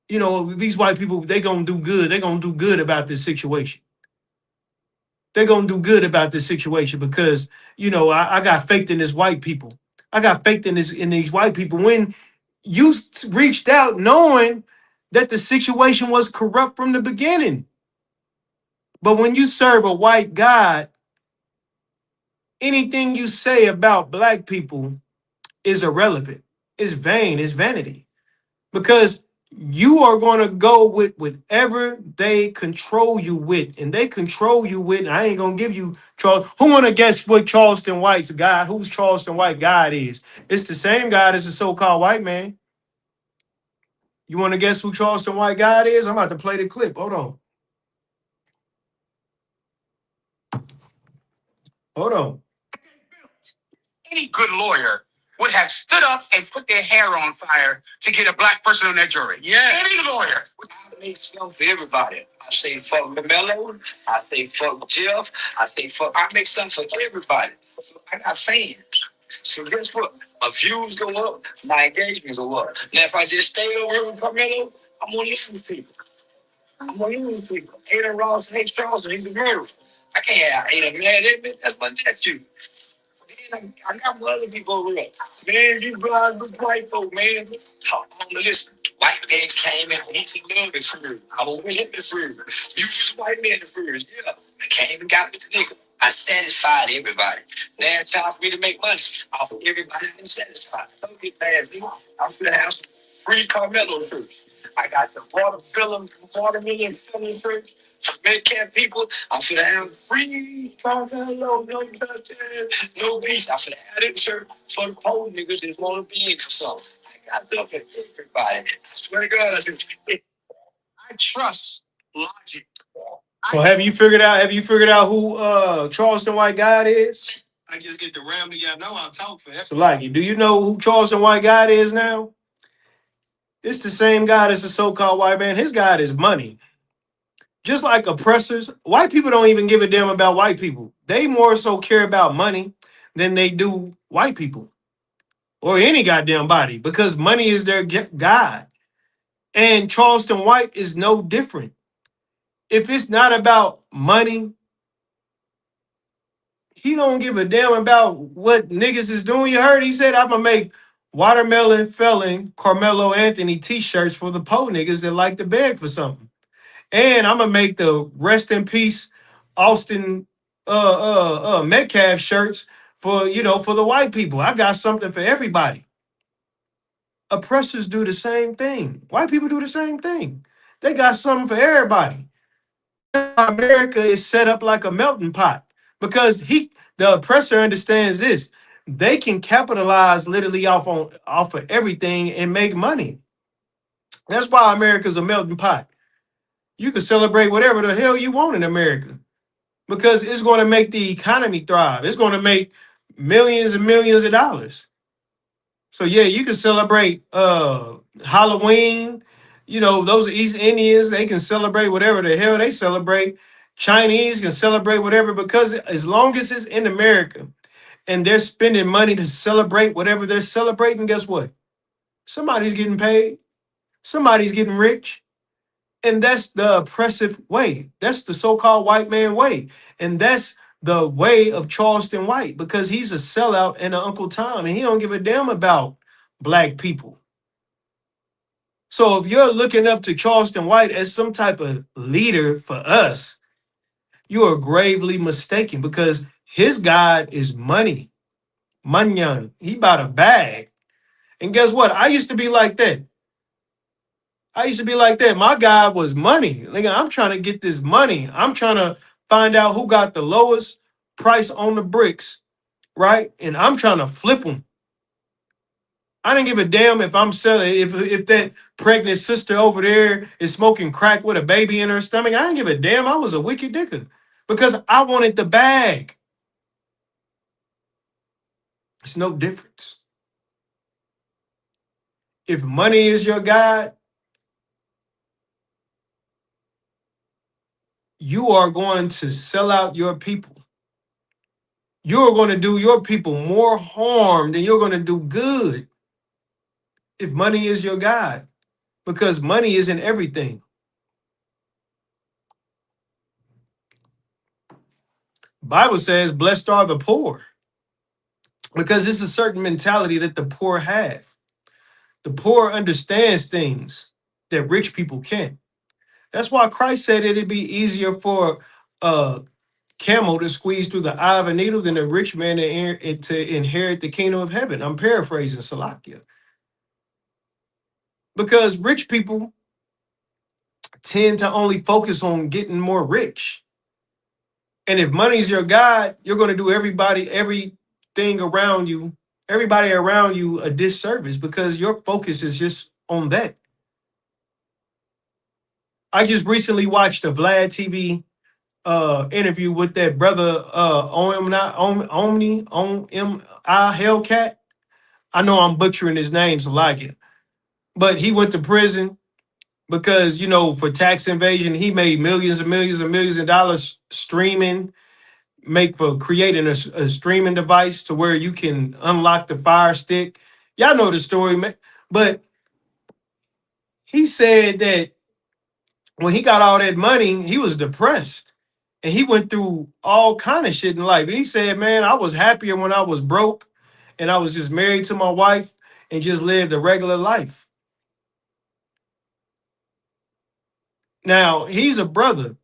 Speaker 1: these white people, they're gonna do good. They're gonna do good about this situation. They're gonna do good about this situation because I got faith in this white people. I got faith in these white people. When you reached out knowing that the situation was corrupt from the beginning. But when you serve a white God, anything you say about black people is irrelevant. It's vain. It's vanity. Because you are going to go with whatever they control you with. And they control you with, and I ain't going to give you Charles. Who want to guess what Charleston White's God, who's Charleston White God is? It's the same God as the so-called white man. You want to guess who Charleston White God is? I'm about to play the clip. Hold on. Hold on.
Speaker 2: Any good lawyer would have stood up and put their hair on fire to get a black person on their jury. Yeah. Any lawyer. I make something for everybody. I say fuck Mello. I say fuck Jeff. I make something for everybody. So I got fans. So guess what? My views go up, my engagements go up. Now if I just stay over here with Carmelo, I'm gonna listen to people. Aaron Ross hates Charles and he's a murderer. I can't ain't a mad at me. That's my nephew. I got other people over there. Man, you blind, good white folk, man. Listen, white guys came in. He's in love with fruit. I was with him in fruit. You was white men in fruit. Yeah. They came and got me the nigga. I satisfied everybody. Now it's time for me to make money off of everybody I'm satisfied. Don't get mad, nigga. I'm gonna have some free Carmelo shirts. I got the watermelon filling shirts. For Medicare people, I'm finna have free Carmelo, no touching, no beast. I'm finna have them shirt for the poor niggas that wanna be in for something. I got stuff for everybody. I swear to God, I trust logic.
Speaker 1: So have you figured out who Charleston White God is?
Speaker 2: I just get the ram to y'all know I'll talk forever.
Speaker 1: So like, do you know who Charleston White God is now? It's the same God as the so-called white man. His God is money. Just like oppressors, white people don't even give a damn about white people. They more so care about money than they do white people or any goddamn body, because money is their God. And Charleston White is no different. If it's not about money, he don't give a damn about what niggas is doing. You heard he said, I'm gonna make watermelon felon Carmelo Anthony t-shirts for the po niggas that like to beg for something. And I'm gonna make the rest in peace Austin Metcalf shirts for the white people. I got something for everybody. Oppressors do the same thing. White people do the same thing. They got something for everybody. America is set up like a melting pot because the oppressor understands this. They can capitalize literally off of everything and make money. That's why America's a melting pot. You can celebrate whatever the hell you want in America because it's going to make the economy thrive. It's going to make millions and millions of dollars. So yeah, you can celebrate Halloween. Those East Indians, they can celebrate whatever the hell they celebrate. Chinese can celebrate whatever, because as long as it's in America and they're spending money to celebrate whatever they're celebrating, guess what? Somebody's getting paid. Somebody's getting rich. And that's the oppressive way. That's the so-called white man way. And that's the way of Charleston White, because he's a sellout and an Uncle Tom, and he don't give a damn about black people. So if you're looking up to Charleston White as some type of leader for us, you are gravely mistaken, because his God is money. Manyan. He bought a bag. And guess what? I used to be like that. My God was money. Like, I'm trying to get this money. I'm trying to find out who got the lowest price on the bricks, right? And I'm trying to flip them. I didn't give a damn if I'm selling, if that pregnant sister over there is smoking crack with a baby in her stomach. I didn't give a damn. I was a wicked dicker because I wanted the bag. It's no difference. If money is your God, you are going to sell out your people. You are going to do your people more harm than you're going to do good if money is your God, because money isn't everything. Bible says, blessed are the poor, because it's a certain mentality that the poor have. The poor understands things that rich people can't. That's why Christ said it'd be easier for a camel to squeeze through the eye of a needle than a rich man to inherit the kingdom of heaven. I'm paraphrasing Salakia. Because rich people tend to only focus on getting more rich. And if money's your God, you're going to do everything around you, everybody around you a disservice because your focus is just on that. I just recently watched a Vlad TV interview with that brother Omni I Hellcat. I know I'm butchering his name, so like it. But he went to prison because, for tax invasion, he made millions and millions and millions of dollars streaming, for creating a streaming device to where you can unlock the Fire Stick. Y'all know the story, man. But he said that when he got all that money, he was depressed. And he went through all kind of shit in life. And he said, man, I was happier when I was broke and I was just married to my wife and just lived a regular life. Now, he's a brother.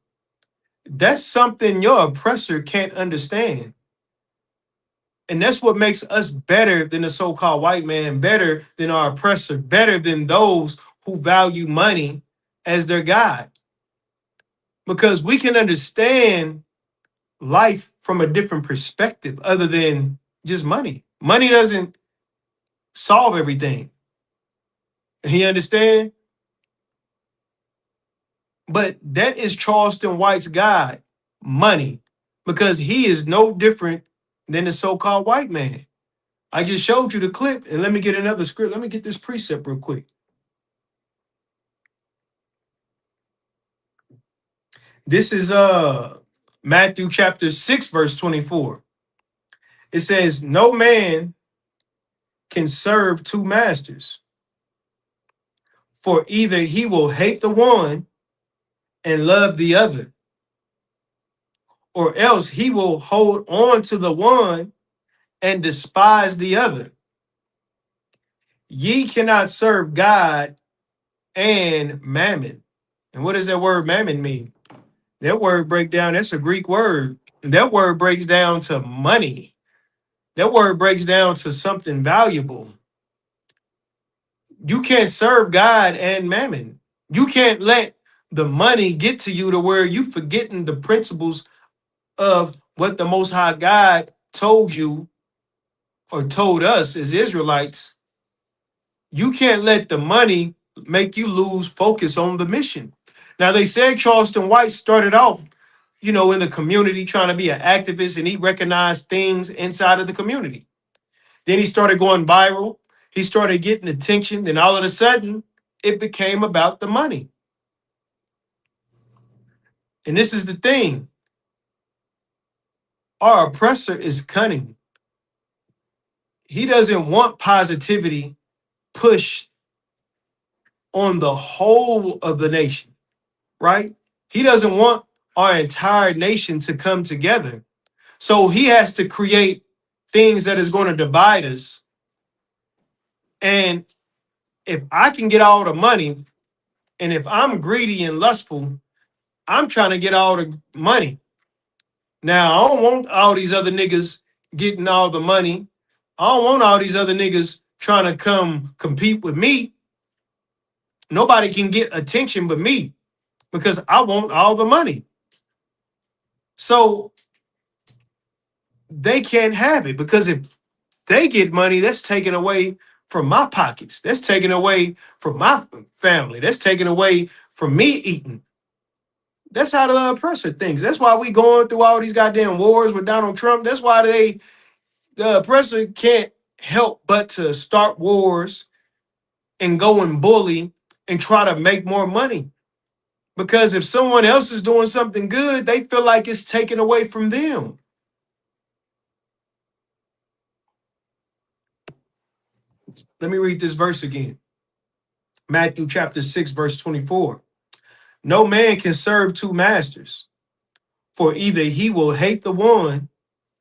Speaker 1: That's something your oppressor can't understand. And that's what makes us better than the so-called white man, better than our oppressor, better than those who value money as their God. Because we can understand life from a different perspective other than just money. Money doesn't solve everything. You understand? But that is Charleston White's God, money, because he is no different than the so-called white man. I just showed you the clip, and let me get another script. Let me get this precept real quick. This is Matthew chapter 6, verse 24. It says, no man can serve two masters, for either he will hate the one and love the other, or else he will hold on to the one and despise the other. Ye cannot serve God and mammon. And what does that word mammon mean? That word breakdown, that's a Greek word. That word breaks down to money. That word breaks down to something valuable. You can't serve God and mammon. You can't let the money get to you to where you forgetting the principles of what the Most High God told you or told us as Israelites. You can't let the money make you lose focus on the mission. Now, they said Charleston White started off, in the community trying to be an activist, and he recognized things inside of the community. Then he started going viral. He started getting attention. Then all of a sudden, it became about the money. And this is the thing. Our oppressor is cunning. He doesn't want positivity pushed on the whole of the nation, right? He doesn't want our entire nation to come together. So he has to create things that is going to divide us. And if I can get all the money, and if I'm greedy and lustful, I'm trying to get all the money. Now, I don't want all these other niggas getting all the money. I don't want all these other niggas trying to come compete with me. Nobody can get attention but me because I want all the money. So they can't have it, because if they get money, that's taken away from my pockets. That's taken away from my family. That's taken away from me eating. That's how the oppressor thinks. That's why we going through all these goddamn wars with Donald Trump. That's why they The oppressor can't help but to start wars and go and bully and try to make more money. Because if someone else is doing something good, they feel like it's taken away from them. Let me read this verse again. Matthew chapter 6, verse 24. No man can serve two masters, for either he will hate the one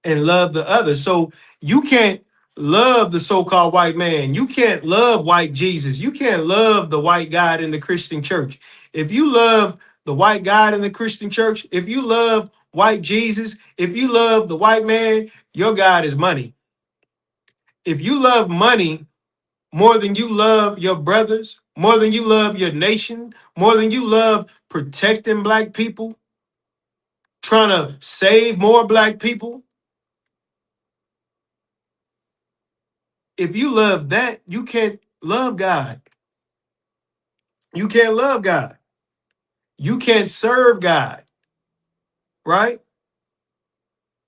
Speaker 1: and love the other. So you can't love the so-called white man. You can't love white Jesus. You can't love the white God in the Christian church. If you love the white God in the Christian church, if you love white Jesus, if you love the white man, your God is money. If you love money more than you love your brothers, more than you love your nation, more than you love protecting black people, trying to save more black people, if you love that, you can't love God. You can't love God. You can't serve God, right?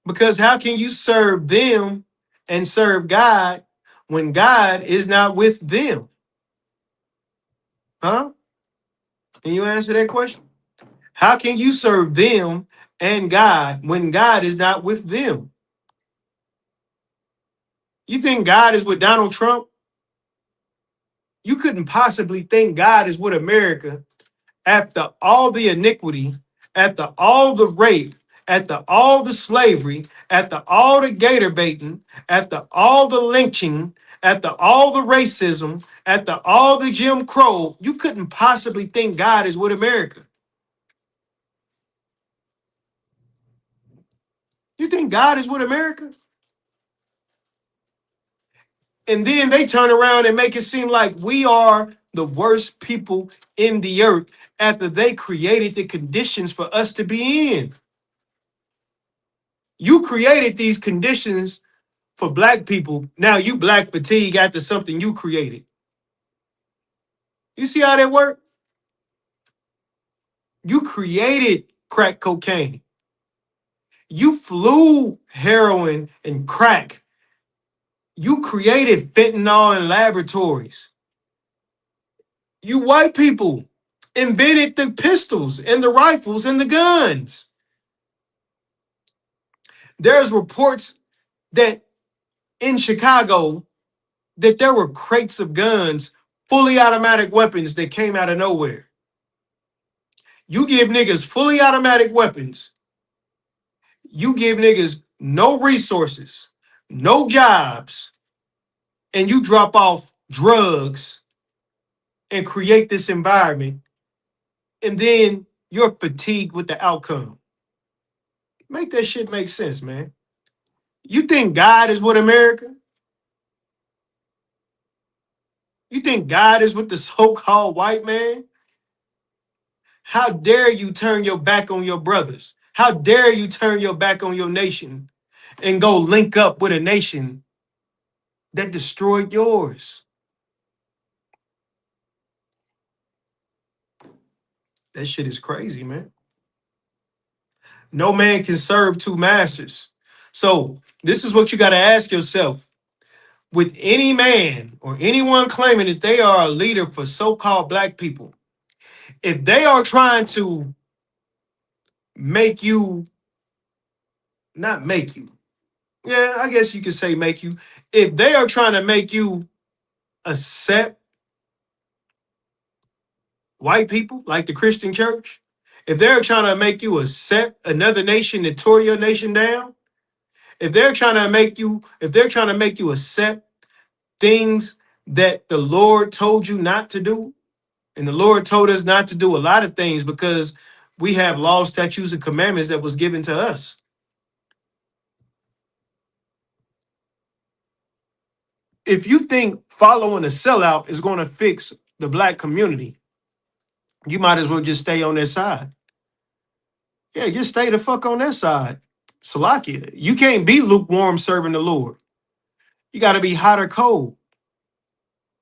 Speaker 1: Because how can you serve them and serve God when God is not with them? Huh? Can you answer that question? How can you serve them and God when God is not with them? You think God is with Donald Trump? You couldn't possibly think God is with America after all the iniquity, after all the rape, after all the slavery, after all the gator baiting, after all the lynching, after all the racism, after all the Jim Crow, you couldn't possibly think God is with America. You think God is with America? And then they turn around and make it seem like we are the worst people in the earth after they created the conditions for us to be in. You created these conditions for black people. Now you black fatigue after something you created. You see how that work? You created crack cocaine. You flew heroin and crack. You created fentanyl in laboratories. You white people invented the pistols and the rifles and the guns. There's reports that in Chicago that there were crates of guns, fully automatic weapons that came out of nowhere. You give niggas fully automatic weapons. You give niggas no resources, no jobs, and you drop off drugs and create this environment, and then you're fatigued with the outcome. Make that shit make sense, man. You think God is with America? You think God is with the so-called white man? How dare you turn your back on your brothers? How dare you turn your back on your nation and go link up with a nation that destroyed yours? That shit is crazy, man. No man can serve two masters. So this is what you got to ask yourself. With any man or anyone claiming that they are a leader for so-called black people, if they are trying to make you, not make you, yeah, I guess you could say make you, if they are trying to make you accept white people like the Christian church, if they're trying to make you accept another nation that tore your nation down, if they're trying to make you, if they're trying to make you accept things that the Lord told you not to do, and the Lord told us not to do a lot of things because we have laws, statutes, and commandments that was given to us. If you think following a sellout is going to fix the black community, you might as well just stay on their side. Yeah, just stay the fuck on that side. Salakia, you can't be lukewarm serving the Lord. You got to be hot or cold.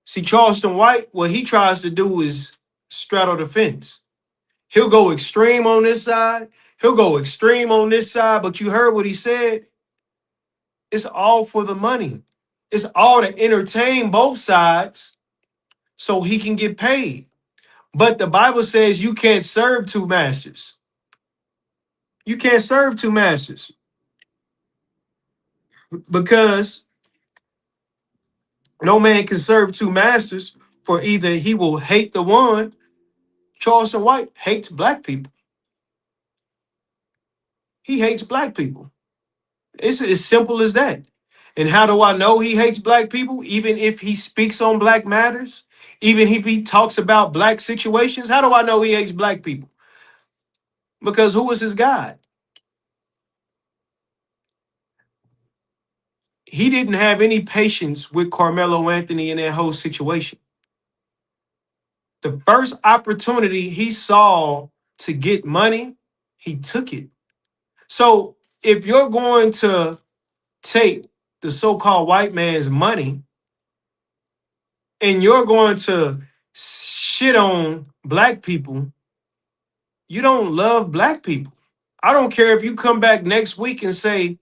Speaker 1: See, Charleston White, what he tries to do is straddle the fence. He'll go extreme on this side. He'll go extreme on this side. But you heard what he said. It's all for the money. It's all to entertain both sides so he can get paid. But the Bible says you can't serve two masters. You can't serve two masters because no man can serve two masters, for either he will hate the one. Charleston White hates black people. He hates black people. It's as simple as that. And how do I know he hates black people? Even if he speaks on black matters, even if he talks about black situations, how do I know he hates black people? Because who is his God? He didn't have any patience with Carmelo Anthony in that whole situation. The first opportunity he saw to get money, he took it. So if you're going to take the so-called white man's money and you're going to shit on black people, you don't love black people. I don't care if you come back next week and say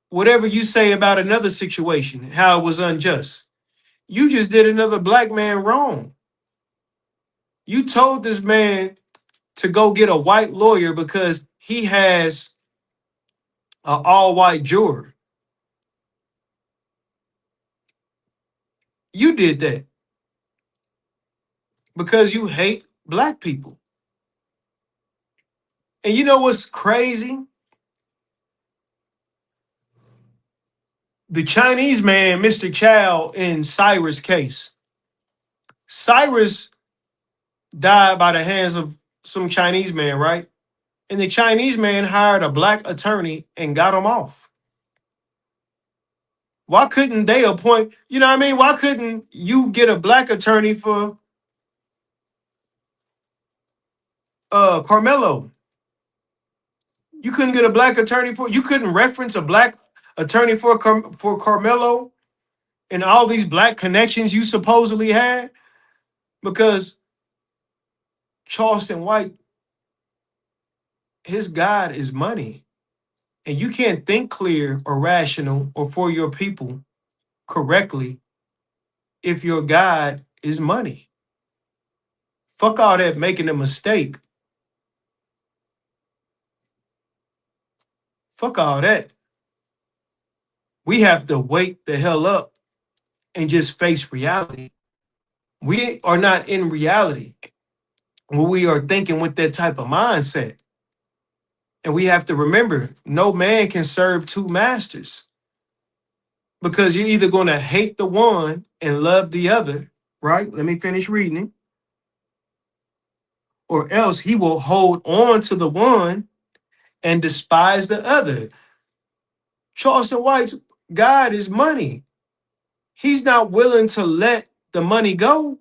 Speaker 1: whatever you say about another situation, how it was unjust. You just did another black man wrong. You told this man to go get a white lawyer because he has an all-white juror. You did that because you hate black people. And you know what's crazy? The Chinese man, Mr. Chow, in Cyrus' case. Cyrus died by the hands of some Chinese man, right? And the Chinese man hired a black attorney and got him off. Why couldn't they appoint, you know what I mean? Why couldn't you get a black attorney for Carmelo? You couldn't get a black attorney for, you couldn't reference a black attorney for Carmelo and all these black connections you supposedly had? Because Charleston White, his God is money. And you can't think clear or rational or for your people correctly if your God is money. Fuck all that making a mistake. Fuck all that. We have to wake the hell up and just face reality. We are not in reality when we are thinking with that type of mindset. And we have to remember, no man can serve two masters because you're either going to hate the one and love the other, right? Let me finish reading it. Or else he will hold on to the one and despise the other. Charleston White's God is money. He's not willing to let the money go.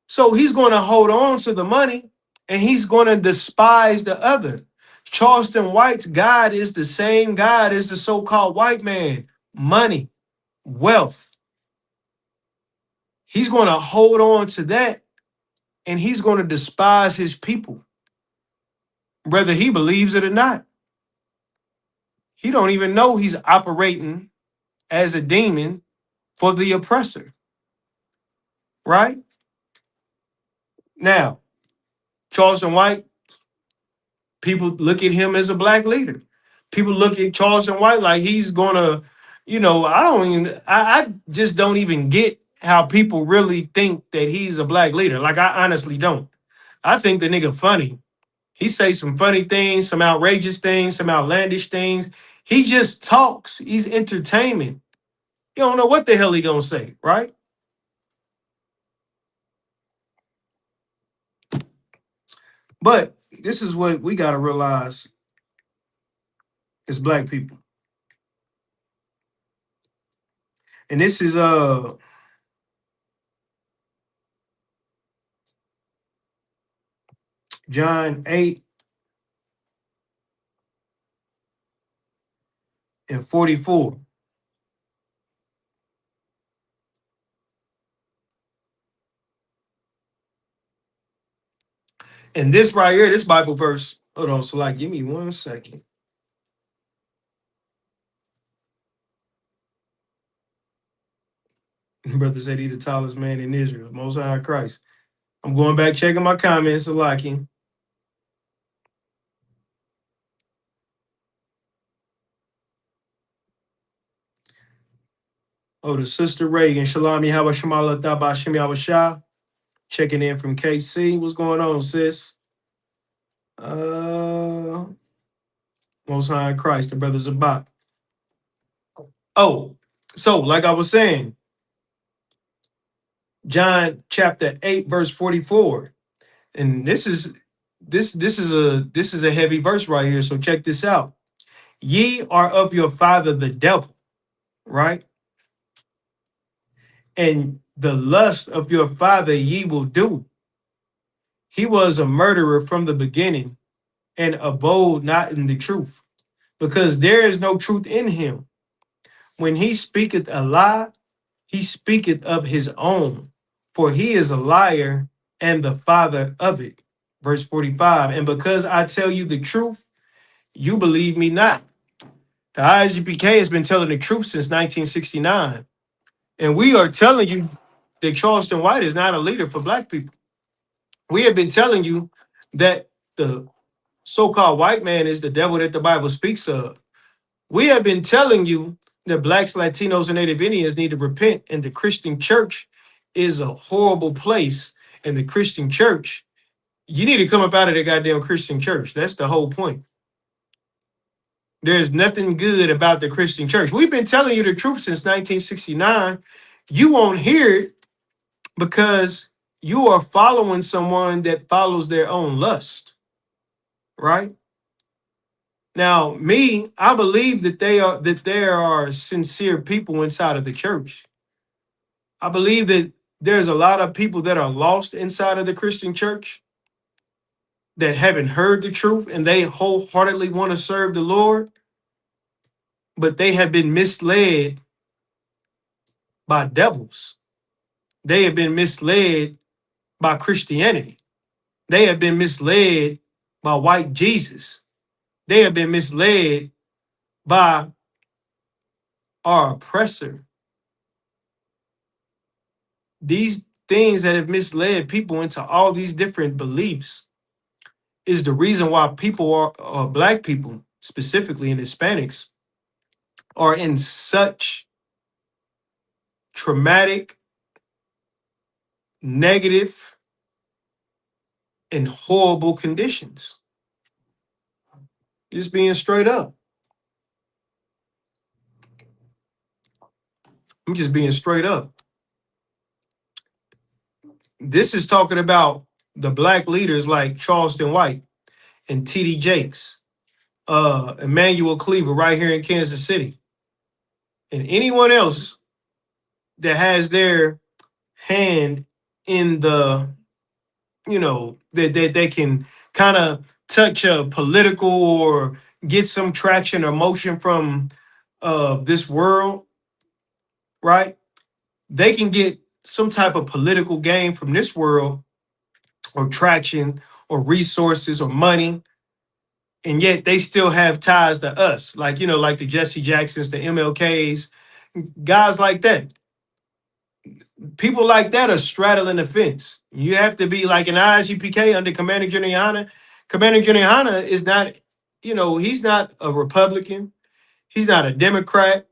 Speaker 1: So he's going to hold on to the money and he's going to despise the other. Charleston White's God is the same God as the so-called white man. Money, wealth. He's going to hold on to that and he's going to despise his people, whether he believes it or not. He don't even know he's operating as a demon for the oppressor, right? Now, Charleston White, people look at him as a black leader. People look at Charleston White like he's gonna, I just don't even get how people really think that he's a black leader. Like I honestly don't. I think the nigga funny. He say some funny things, some outrageous things, some outlandish things. He just talks. He's entertainment. You don't know what the hell he gonna say, right? But this is what we gotta realize as black people. And this is John 8:44. And this right here, this Bible verse, hold on, so like give me 1 second. Brother said he the tallest man in Israel, Most High Christ. I'm going back checking my comments, Salaki. Oh, the sister Reagan, Shalom Yahweh Shemala Thaba Shem Yahweh Shah. Checking in from KC. What's going on, sis? Most High Christ, the brothers of Bach. Oh, so like I was saying, John chapter 8, verse 44. And this is a heavy verse right here. So check this out. Ye are of your father the devil, right? And the lust of your father ye will do. He was a murderer from the beginning and abode not in the truth, because there is no truth in him. When he speaketh a lie, he speaketh of his own, for he is a liar and the father of it. Verse 45, and because I tell you the truth, you believe me not. The I.S.U.P.K has been telling the truth since 1969. And we are telling you that Charleston White is not a leader for black people. We have been telling you that the so-called white man is the devil that the Bible speaks of. We have been telling you that blacks, Latinos, and Native Indians need to repent, and the Christian church is a horrible place. And the Christian church, you need to come up out of the goddamn Christian church. That's the whole point. There's nothing good about the Christian church. We've been telling you the truth since 1969. You won't hear it because you are following someone that follows their own lust, right? Now, me, I believe that there are sincere people inside of the church. I believe that there's a lot of people that are lost inside of the Christian church that haven't heard the truth and they wholeheartedly want to serve the Lord, but they have been misled by devils. They have been misled by Christianity. They have been misled by white Jesus. They have been misled by our oppressor. These things that have misled people into all these different beliefs is the reason why people black people, specifically in Hispanics, are in such traumatic, negative, and horrible conditions. Just being straight up. I'm just being straight up. This is talking about the black leaders like Charleston White and T.D. Jakes, Emmanuel Cleaver right here in Kansas City, and anyone else that has their hand in the, that they can kind of touch a political or get some traction or motion from this world, right? They can get some type of political gain from this world or traction or resources or money, and yet they still have ties to us, like, like the Jesse Jacksons, the MLKs, guys like that. People like that are straddling the fence. You have to be like an I.S.U.P.K under Commander General Yahanna. Commander General Yahanna is not, he's not a Republican. He's not a Democrat.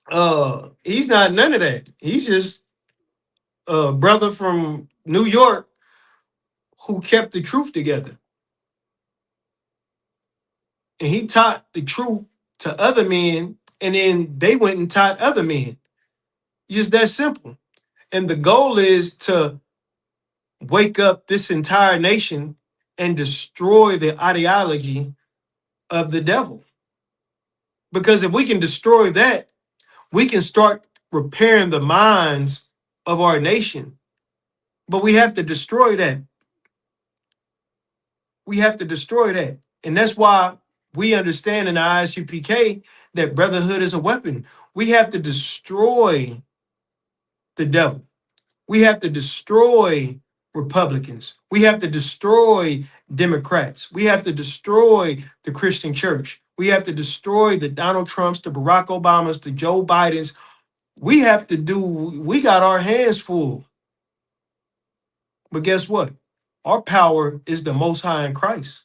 Speaker 1: He's not none of that. He's just a brother from New York who kept the truth together. And he taught the truth to other men, and then they went and taught other men. Just that simple. And the goal is to wake up this entire nation and destroy the ideology of the devil. Because if we can destroy that, we can start repairing the minds of our nation. But we have to destroy that. We have to destroy that. And that's why we understand in the I.S.U.P.K that brotherhood is a weapon. We have to destroy the devil. We have to destroy Republicans. We have to destroy Democrats. We have to destroy the Christian church. We have to destroy the Donald Trumps, the Barack Obamas, the Joe Bidens, We have to do, we got our hands full. But guess what? Our power is the Most High in Christ.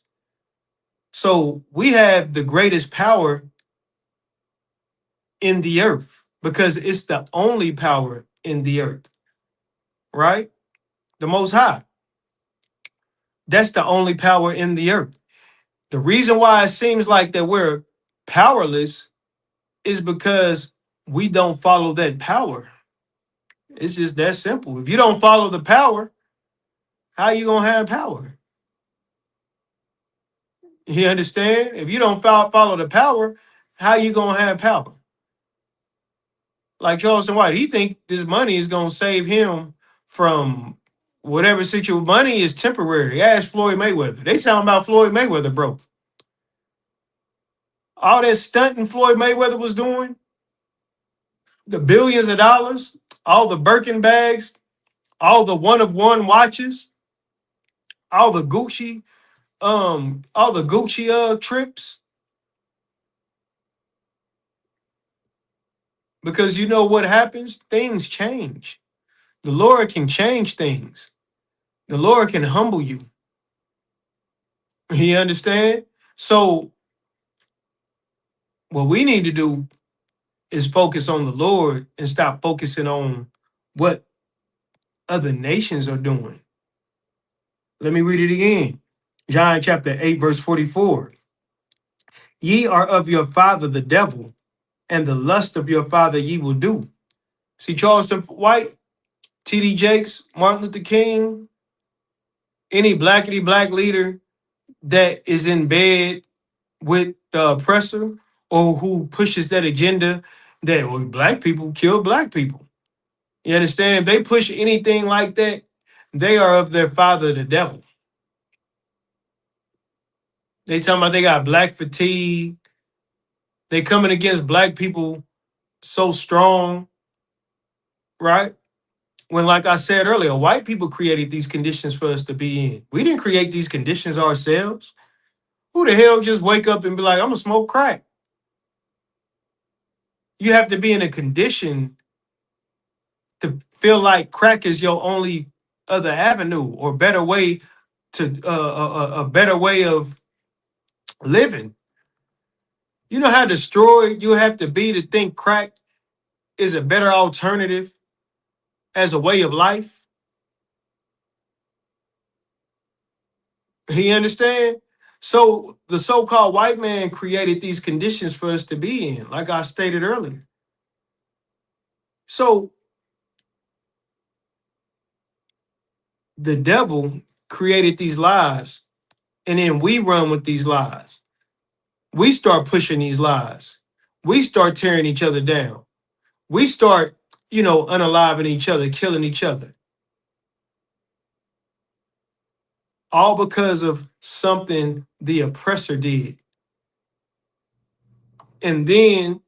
Speaker 1: So we have the greatest power in the earth because it's the only power in the earth, right? The Most High. That's the only power in the earth. The reason why it seems like that we're powerless is because we don't follow that power. It's just that simple. If you don't follow the power, how you gonna have power? You understand? If you don't follow the power, how you gonna have power? Like Charleston White, he think this money is gonna save him from whatever situation. Money is temporary. Ask Floyd Mayweather. They sound about Floyd Mayweather, bro. All that stunting Floyd Mayweather was doing, the billions of dollars, all the Birkin bags, all the one of one watches, all the Gucci, trips. Because you know what happens? Things change. The Lord can change things. The Lord can humble you. You understand? So what we need to do is focus on the Lord and stop focusing on what other nations are doing. Let me read it again. John chapter 8, verse 44. Ye are of your father the devil, and the lust of your father ye will do. See, Charleston White, T.D. Jakes, Martin Luther King, any blackity black leader that is in bed with the oppressor or who pushes that agenda that well, black people kill black people. You understand? If they push anything like that, they are of their father, the devil. They talking about they got black fatigue. They coming against black people so strong, right? When, like I said earlier, white people created these conditions for us to be in. We didn't create these conditions ourselves. Who the hell just wake up and be like, I'm gonna smoke crack? You have to be in a condition to feel like crack is your only other avenue or better way to a better way of living. You know how destroyed you have to be to think crack is a better alternative as a way of life. You understand? So the so-called white man created these conditions for us to be in, like I stated earlier. So the devil created these lies, and then we run with these lies. We start pushing these lies. We start tearing each other down. We start, unaliving each other, killing each other. All because of something the oppressor did. And then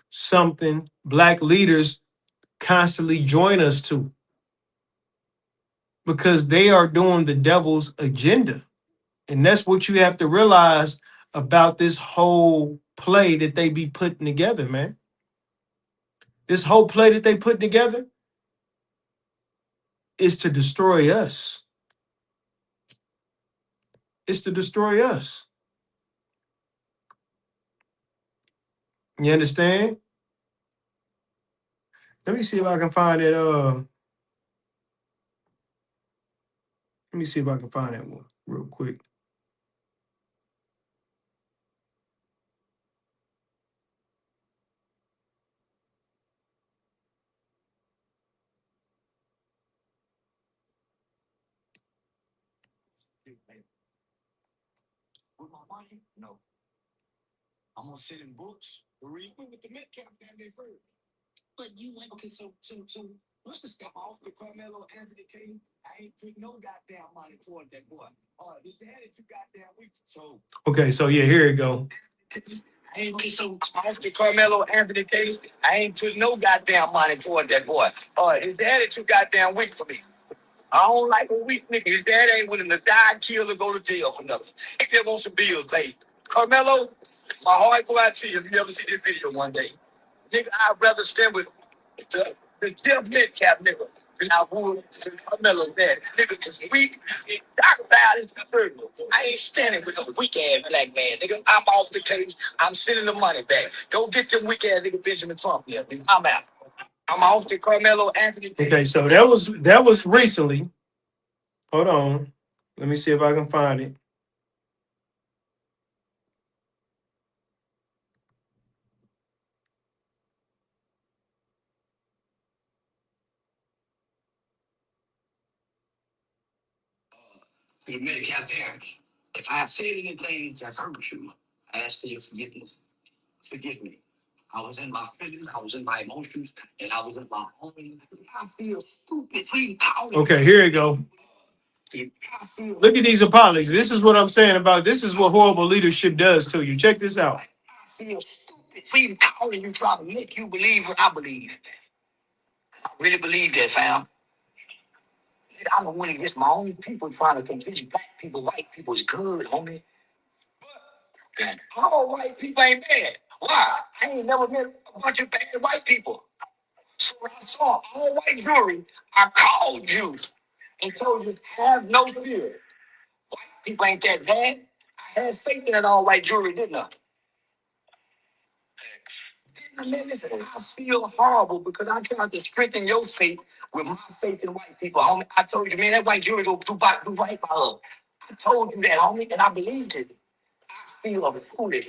Speaker 1: something black leaders constantly join us to because they are doing the devil's agenda. And that's what you have to realize about this whole play that they be putting together, man. This whole play that they put together is to destroy us. It's to destroy us. You understand? Let me see if I can find it. Let me see if I can find that one real quick. With my money? No. I'm gonna sit in books, read with the mid cap down there first. But you went okay, so what's the step off the Carmelo Anthony King? I ain't put no goddamn money toward that boy. His dad is too goddamn weak. So okay, so yeah, here you go. I ain't so off the Carmelo Anthony case. I ain't put no goddamn money toward that boy. His dad is too goddamn weak for me. I don't like a weak nigga. His dad ain't willing to die, kill, or go to jail for nothing. He just wants some bills paid. Carmelo, my heart go out to you if you ever see this video one day. Nigga, I'd rather stand with
Speaker 2: The Jeff Metcalf nigga. And I would Carmelo that nigga is weak. Dark side is conservative. I ain't standing with no weak ass black man, nigga. I'm off the case. I'm sending the money back. Go get them weak ass nigga Benjamin Trump here. Nigga. I'm out. I'm off the Carmelo Anthony.
Speaker 1: Okay, so that was recently. Hold on. Let me see if I can find it.
Speaker 2: To the Metcalf parents. If I have said anything that's hurt you, I ask for your forgiveness. Forgive me. I was in my feelings, I was in my emotions, and I was in my own. I feel stupid.
Speaker 1: Okay, here you go. Look at these apologies. This is what I'm saying about this is what horrible leadership does to you. Check this out.
Speaker 2: I feel stupid for even calling you, trying to make you believe what I believe. I really believe that, fam. I'm the one against my own people trying to convince black people, white people is good, homie. All white people ain't bad. Why? I ain't never met a bunch of bad white people. So when I saw all white jury, I called you and told you, have no fear. White people ain't that bad. I had faith in that all white jury, didn't I? Didn't I, listen, I feel horrible because I tried to strengthen your faith with my faith in white people, homie. I told you, man, that white jury go do right by her. I told you that, homie, and I believed it. I feel foolish.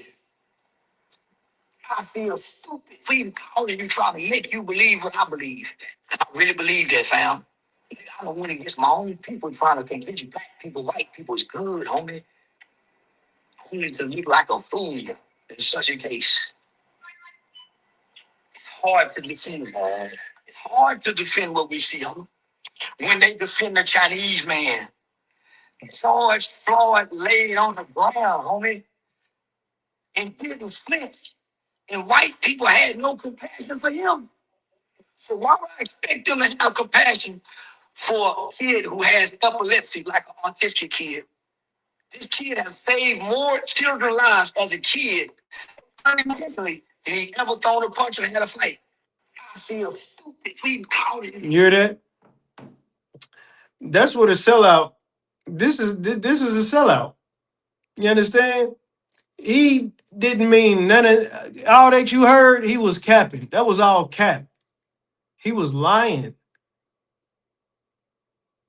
Speaker 2: I feel stupid for even calling you, trying to make you believe what I believe. I really believe that, fam. I don't win against my own people trying to convince black people, white people is good, homie. Only to look like a fool in such a case. It's hard to defend, man. It's hard to defend what we see, homie. When they defend the Chinese man, George Floyd laid on the ground, homie, and didn't flinch. And white people had no compassion for him. So why would I expect them to have compassion for a kid who has epilepsy, like an autistic kid? This kid has saved more children's lives as a kid unintentionally than he ever thrown a punch or had a fight. I feel stupid for even calling
Speaker 1: You hear that? That's what a sellout. This is a sellout. You understand? He didn't mean none of all that you heard. He was capping. That was all cap. He was lying.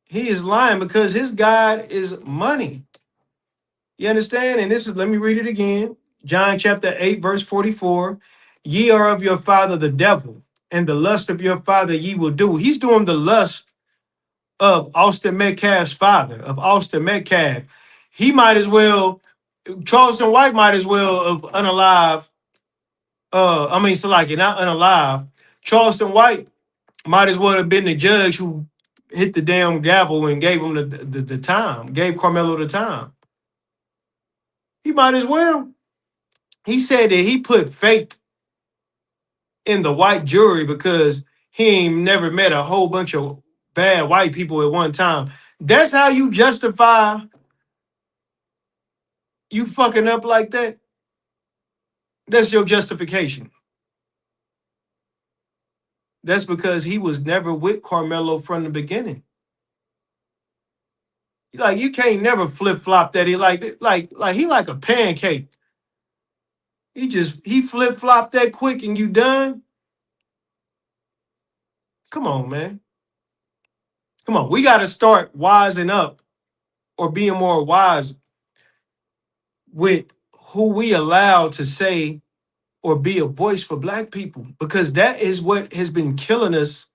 Speaker 1: He is lying because his God is money. You understand? And this is, let me read it again. John chapter 8, verse 44. Ye are of your father the devil, and the lust of your father ye will do. He's doing the lust of Austin Metcalf's father, of Austin Metcalf. He might as well, Charleston White might as well have unalive. So like you're not unalive. Charleston White might as well have been the judge who hit the damn gavel and gave him the time, gave Carmelo the time. He might as well. He said that he put faith in the white jury because he ain't never met a whole bunch of bad white people at one time. That's how you justify you fucking up like that? That's your justification. That's because he was never with Carmelo from the beginning. Like you can't never flip flop that. He like he like a pancake. He flip flop that quick and you done. Come on, man. Come on. We got to start wising up or being more wise with who we allow to say or be a voice for black people, because that is what has been killing us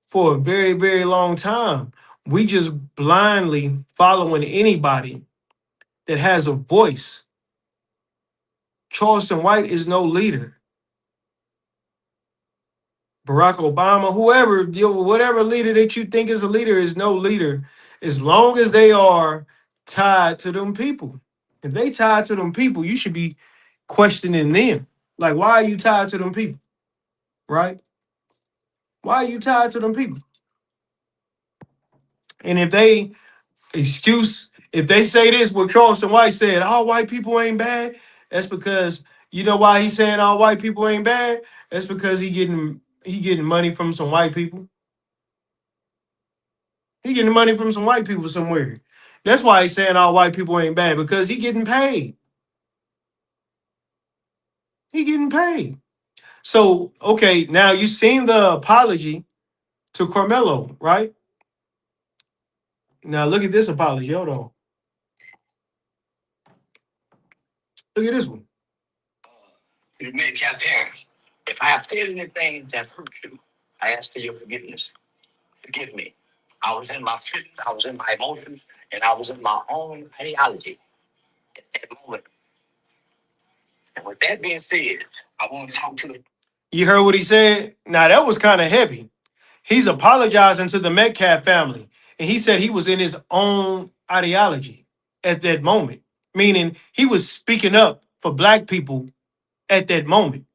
Speaker 1: for a very, very long time. We just blindly following anybody that has a voice. Charleston White is no leader. Barack Obama, whoever, whatever leader that you think is a leader is no leader as long as they are tied to them people. If they tied to them people, you should be questioning them. Like, why are you tied to them people? Right? Why are you tied to them people? And if they if they say this, what Charleston White said, all white people ain't bad, that's because, you know why he's saying all white people ain't bad? That's because he getting money from some white people. He getting money from some white people somewhere. That's why he's saying all white people ain't bad, because he getting paid. He getting paid. So, okay, now you seen the apology to Carmelo, right? Now look at this apology. Hold on. Look at this one.
Speaker 2: You may have parents. If I have said anything that hurt you, I ask for your forgiveness. Forgive me. I was in my feelings, I was in my emotions, and I was in my own ideology at that moment. And with that being said, I want to talk to you.
Speaker 1: You heard what he said? Now that was kind of heavy. He's apologizing to the Metcalf family. And he said he was in his own ideology at that moment, meaning he was speaking up for black people at that moment.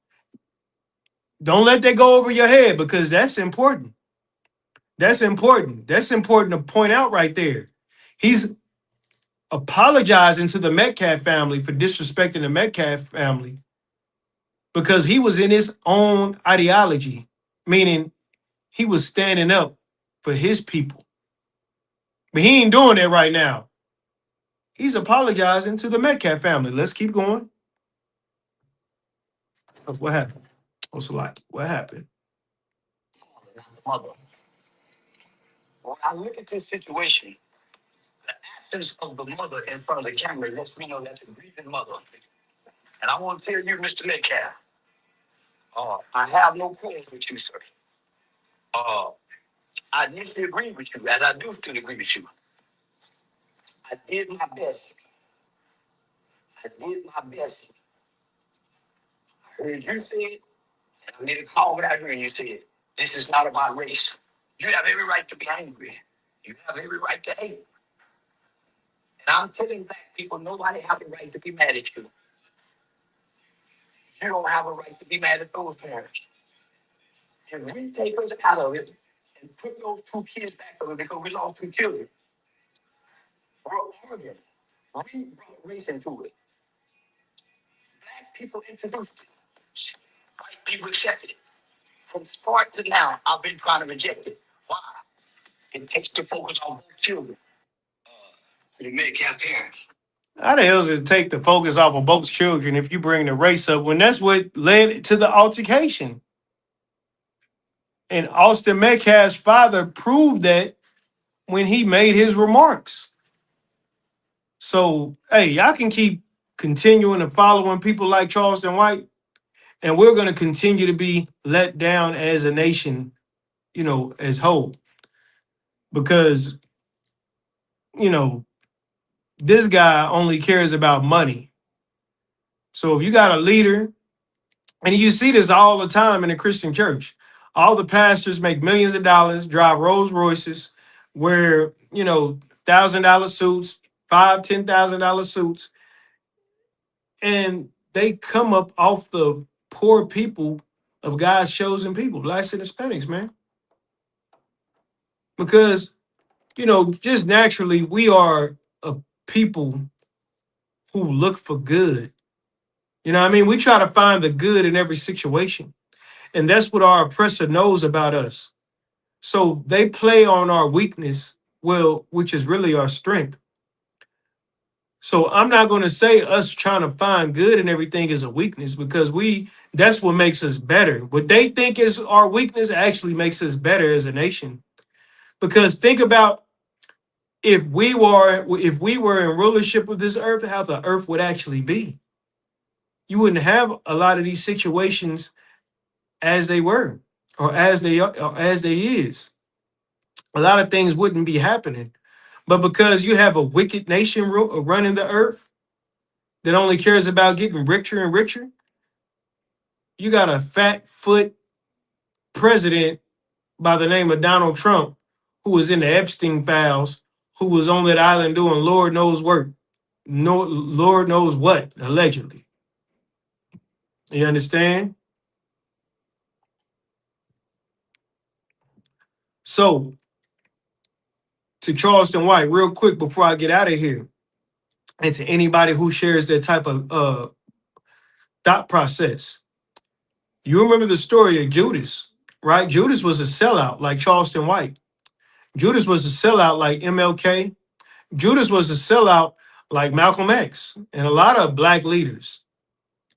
Speaker 1: Don't let that go over your head, because that's important. That's important. That's important to point out right there. He's apologizing to the Metcalf family for disrespecting the Metcalf family because he was in his own ideology, meaning he was standing up for his people. But he ain't doing that right now. He's apologizing to the Metcalf family. Let's keep going. What happened? What's a lot? What happened?
Speaker 2: Mother. When I look at this situation, the absence of the mother in front of the camera lets me know that's a grieving mother. And I want to tell you, Mr. Metcalf, I have no plans with you, sir. I initially agree with you, and I do still agree with you. I did my best. I did my best. I heard you say it, and I made a call without hearing you say it. This is not about race. You have every right to be angry. You have every right to hate. And I'm telling black people, nobody has a right to be mad at you. You don't have a right to be mad at those parents. If we take us out of it and put those two kids back on it because we lost two children, we're arguing. We brought race into it. Black people introduced it. White people accepted it. From start to now, I've been trying to reject it. Why? It takes the focus on both children. You make have parents.
Speaker 1: How the hell does it take the focus off of both children if you bring the race up when that's what led to the altercation? And Austin Metcalf's father proved that when he made his remarks. So, hey, y'all can keep continuing to following people like Charleston White, and we're going to continue to be let down as a nation, as whole. Because, this guy only cares about money. So if you got a leader, and you see this all the time in the Christian church, all the pastors make millions of dollars, drive Rolls Royces, wear, $1,000 suits, $5,000, $10,000 suits, and they come up off the poor people of God's chosen people, blacks and Hispanics, man. Because, just naturally, we are a people who look for good. You know what I mean? We try to find the good in every situation. And that's what our oppressor knows about us. So they play on our weakness, well, which is really our strength. So I'm not going to say us trying to find good in everything is a weakness, because that's what makes us better. What they think is our weakness actually makes us better as a nation. Because think about if we were in rulership of this earth, how the earth would actually be. You wouldn't have a lot of these situations as they were, or as they is. A lot of things wouldn't be happening. But because you have a wicked nation running the earth that only cares about getting richer and richer, you got a fat foot president by the name of Donald Trump, who was in the Epstein files, who was on that island doing Lord knows work, no Lord knows what, allegedly. You understand? So, to Charleston White, real quick before I get out of here, and to anybody who shares that type of thought process, you remember the story of Judas, right? Judas was a sellout like Charleston White. Judas was a sellout like MLK. Judas was a sellout like Malcolm X and a lot of black leaders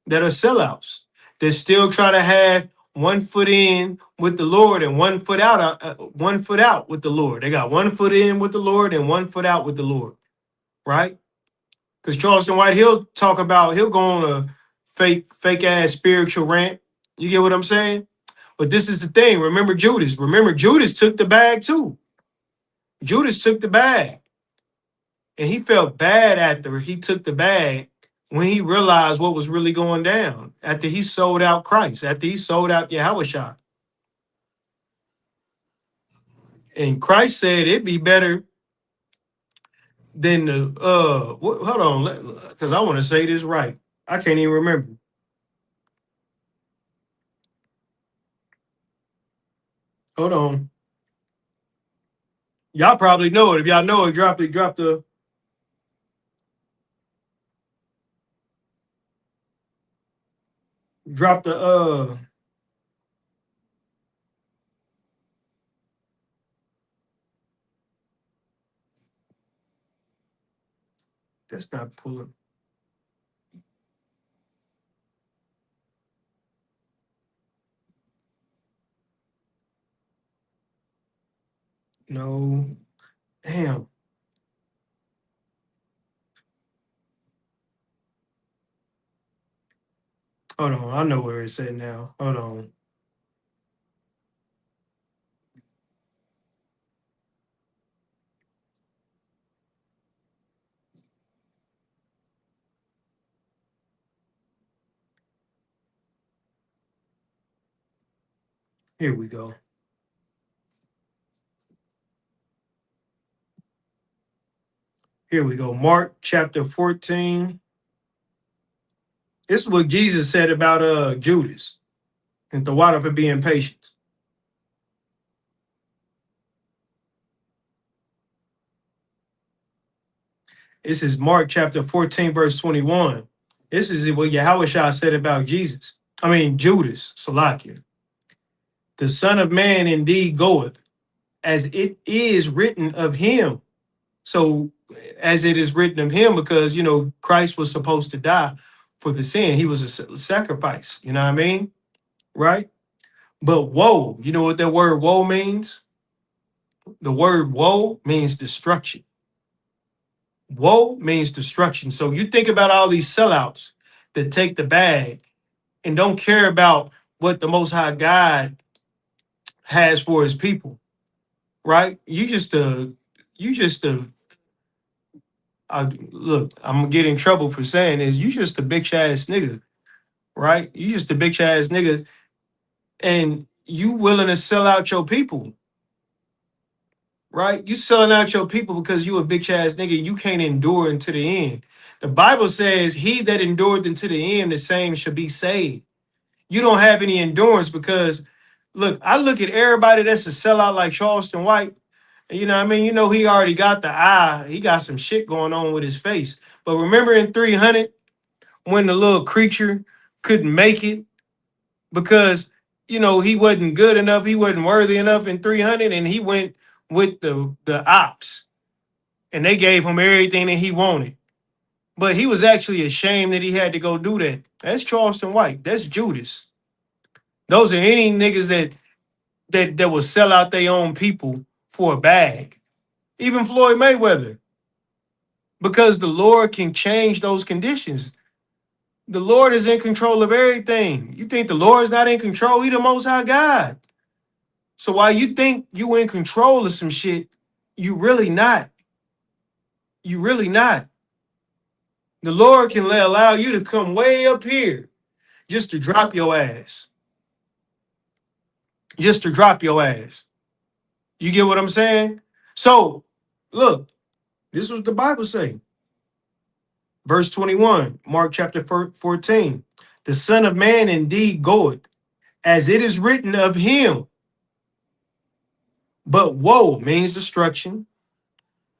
Speaker 1: that are sellouts that still try to have one foot in with the Lord and one foot out with the Lord. They got one foot in with the Lord and one foot out with the Lord, right? Because Charleston White, he'll go on a fake ass spiritual rant. You get what I'm saying? But this is the thing. Remember Judas. Remember Judas took the bag too. Judas took the bag. And he felt bad after he took the bag when he realized what was really going down. After he sold out Christ. After he sold out Yahushua. And Christ said it'd be better than the hold on, because I want to say this right. I can't even remember. Hold on. Y'all probably know it. If y'all know it, drop the drop the that's not pulling. No. Damn. Hold on. I know where it's at now. Hold on. Here we go. Here we go. Mark chapter 14. This is what Jesus said about Judas and the water for being patient. This is Mark chapter 14, verse 21. This is what Yahushua said about Judas, Salakia. The Son of Man indeed goeth, as it is written of him. So, as it is written of him, because, Christ was supposed to die for the sin. He was a sacrifice, you know what I mean? Right? But woe, you know what that word woe means? The word woe means destruction. Woe means destruction. So you think about all these sellouts that take the bag and don't care about what the Most High God has for his people, right? Look, I'm gonna get in trouble for saying this. You just a bitch ass nigga, right? You just a bitch ass nigga, and you willing to sell out your people, right? You selling out your people because you a bitch ass nigga. You can't endure unto the end. The Bible says, "He that endured unto the end, the same shall be saved." You don't have any endurance because, look, I look at everybody that's a sellout like Charleston White. And you know what I mean? He already got the eye. He got some shit going on with his face. But remember in 300 when the little creature couldn't make it because, he wasn't good enough. He wasn't worthy enough in 300 and he went with the ops and they gave him everything that he wanted. But he was actually ashamed that he had to go do that. That's Charleston White. That's Judas. Those are any niggas that will sell out their own people for a bag. Even Floyd Mayweather. Because the Lord can change those conditions. The Lord is in control of everything. You think the Lord is not in control? He the Most High God. So while you think you in control of some shit, you really not. You really not. The Lord can allow you to come way up here just to drop your ass. Just to drop your ass. You get what I'm saying? So, look, this is what the Bible say. Verse 21, Mark chapter 14. The Son of Man indeed goeth, as it is written of him. But woe means destruction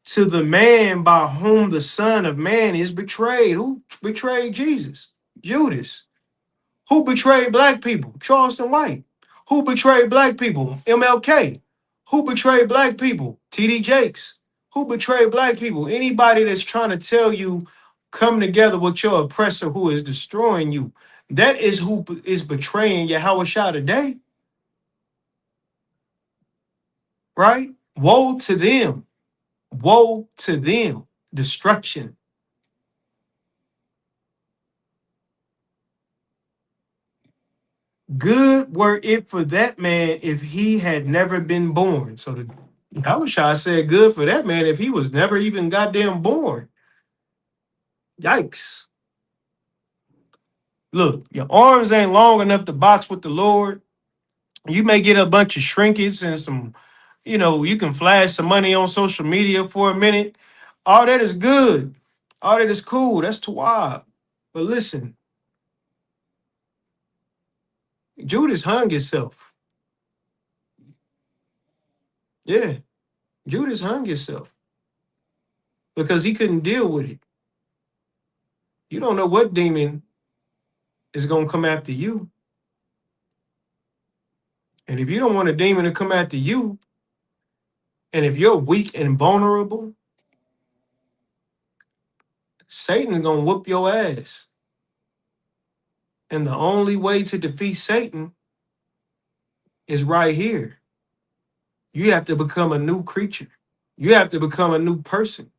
Speaker 1: to the man by whom the Son of Man is betrayed. Who betrayed Jesus? Judas. Who betrayed black people? Charleston White. Who betrayed black people? MLK. Who betrayed black people? TD Jakes. Who betrayed black people? Anybody that's trying to tell you come together with your oppressor who is destroying you. That is who is betraying Yahushua today, right? Woe to them. Woe to them. Destruction. Good were it for that man if he had never been born. So the Yahushua said good for that man if he was never even goddamn born. Yikes. Look, your arms ain't long enough to box with the Lord. You may get a bunch of shrinkage and some, you can flash some money on social media for a minute. All that is good. All that is cool. That's Tawab. But listen, Judas hung himself. Yeah, Judas hung himself because he couldn't deal with it. You don't know what demon is going to come after you. And if you don't want a demon to come after you, and if you're weak and vulnerable, Satan is going to whoop your ass. And the only way to defeat Satan is right here. You have to become a new creature. You have to become a new person.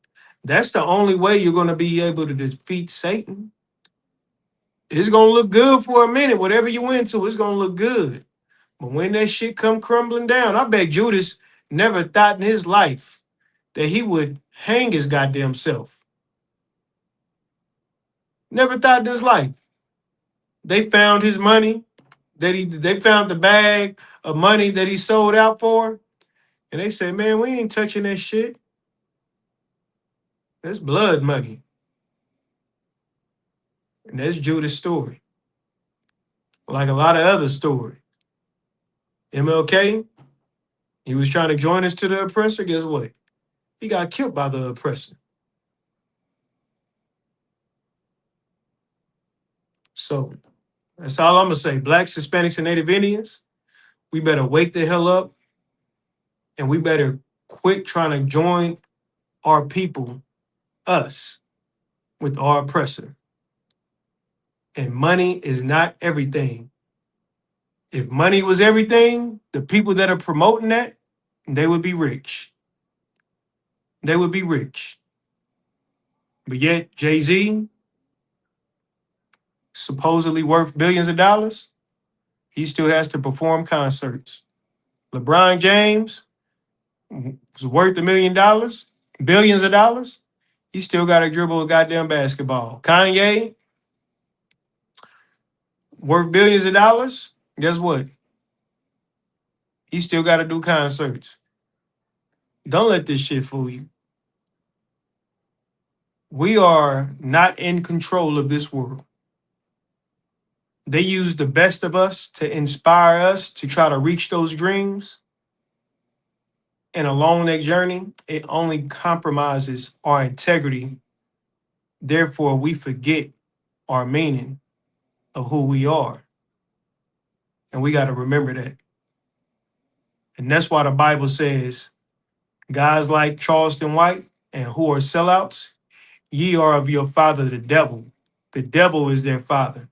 Speaker 1: That's the only way you're going to be able to defeat Satan. It's going to look good for a minute. Whatever you into, it's going to look good. But when that shit come crumbling down, I bet Judas never thought in his life that he would hang his goddamn self. Never thought in his life. They found his money, they found the bag of money that he sold out for, and they said, man, we ain't touching that shit. That's blood money. And that's Judas' story. Like a lot of other stories. MLK, he was trying to join us to the oppressor. Guess what? He got killed by the oppressor. So that's all I'm going to say. Blacks, Hispanics, and Native Indians, we better wake the hell up and we better quit trying to join our people, us, with our oppressor. And money is not everything. If money was everything, the people that are promoting that, they would be rich. They would be rich. But yet, Jay-Z, supposedly worth billions of dollars, he still has to perform concerts. LeBron James was worth $1 million, billions of dollars, he still got to dribble a goddamn basketball. Kanye, worth billions of dollars, guess what? He still got to do concerts. Don't let this shit fool you. We are not in control of this world. They use the best of us to inspire us to try to reach those dreams. And along that journey, it only compromises our integrity. Therefore, we forget our meaning of who we are. And we got to remember that. And that's why the Bible says, guys like Charleston White and who are sellouts, ye are of your father, the devil. The devil is their father,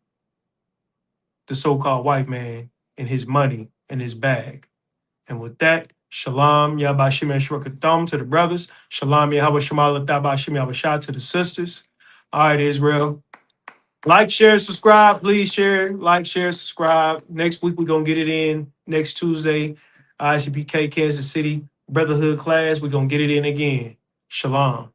Speaker 1: the so-called white man and his money and his bag. And with that, shalom, yabashim eshwakatham to the brothers. Shalom, yahweh shemal tabashim yabashah to the sisters. All right, Israel. Like, share, subscribe. Please share, like, share, subscribe. Next week, we're going to get it in. Next Tuesday, I.S.U.P.K, Kansas City Brotherhood class. We're going to get it in again. Shalom.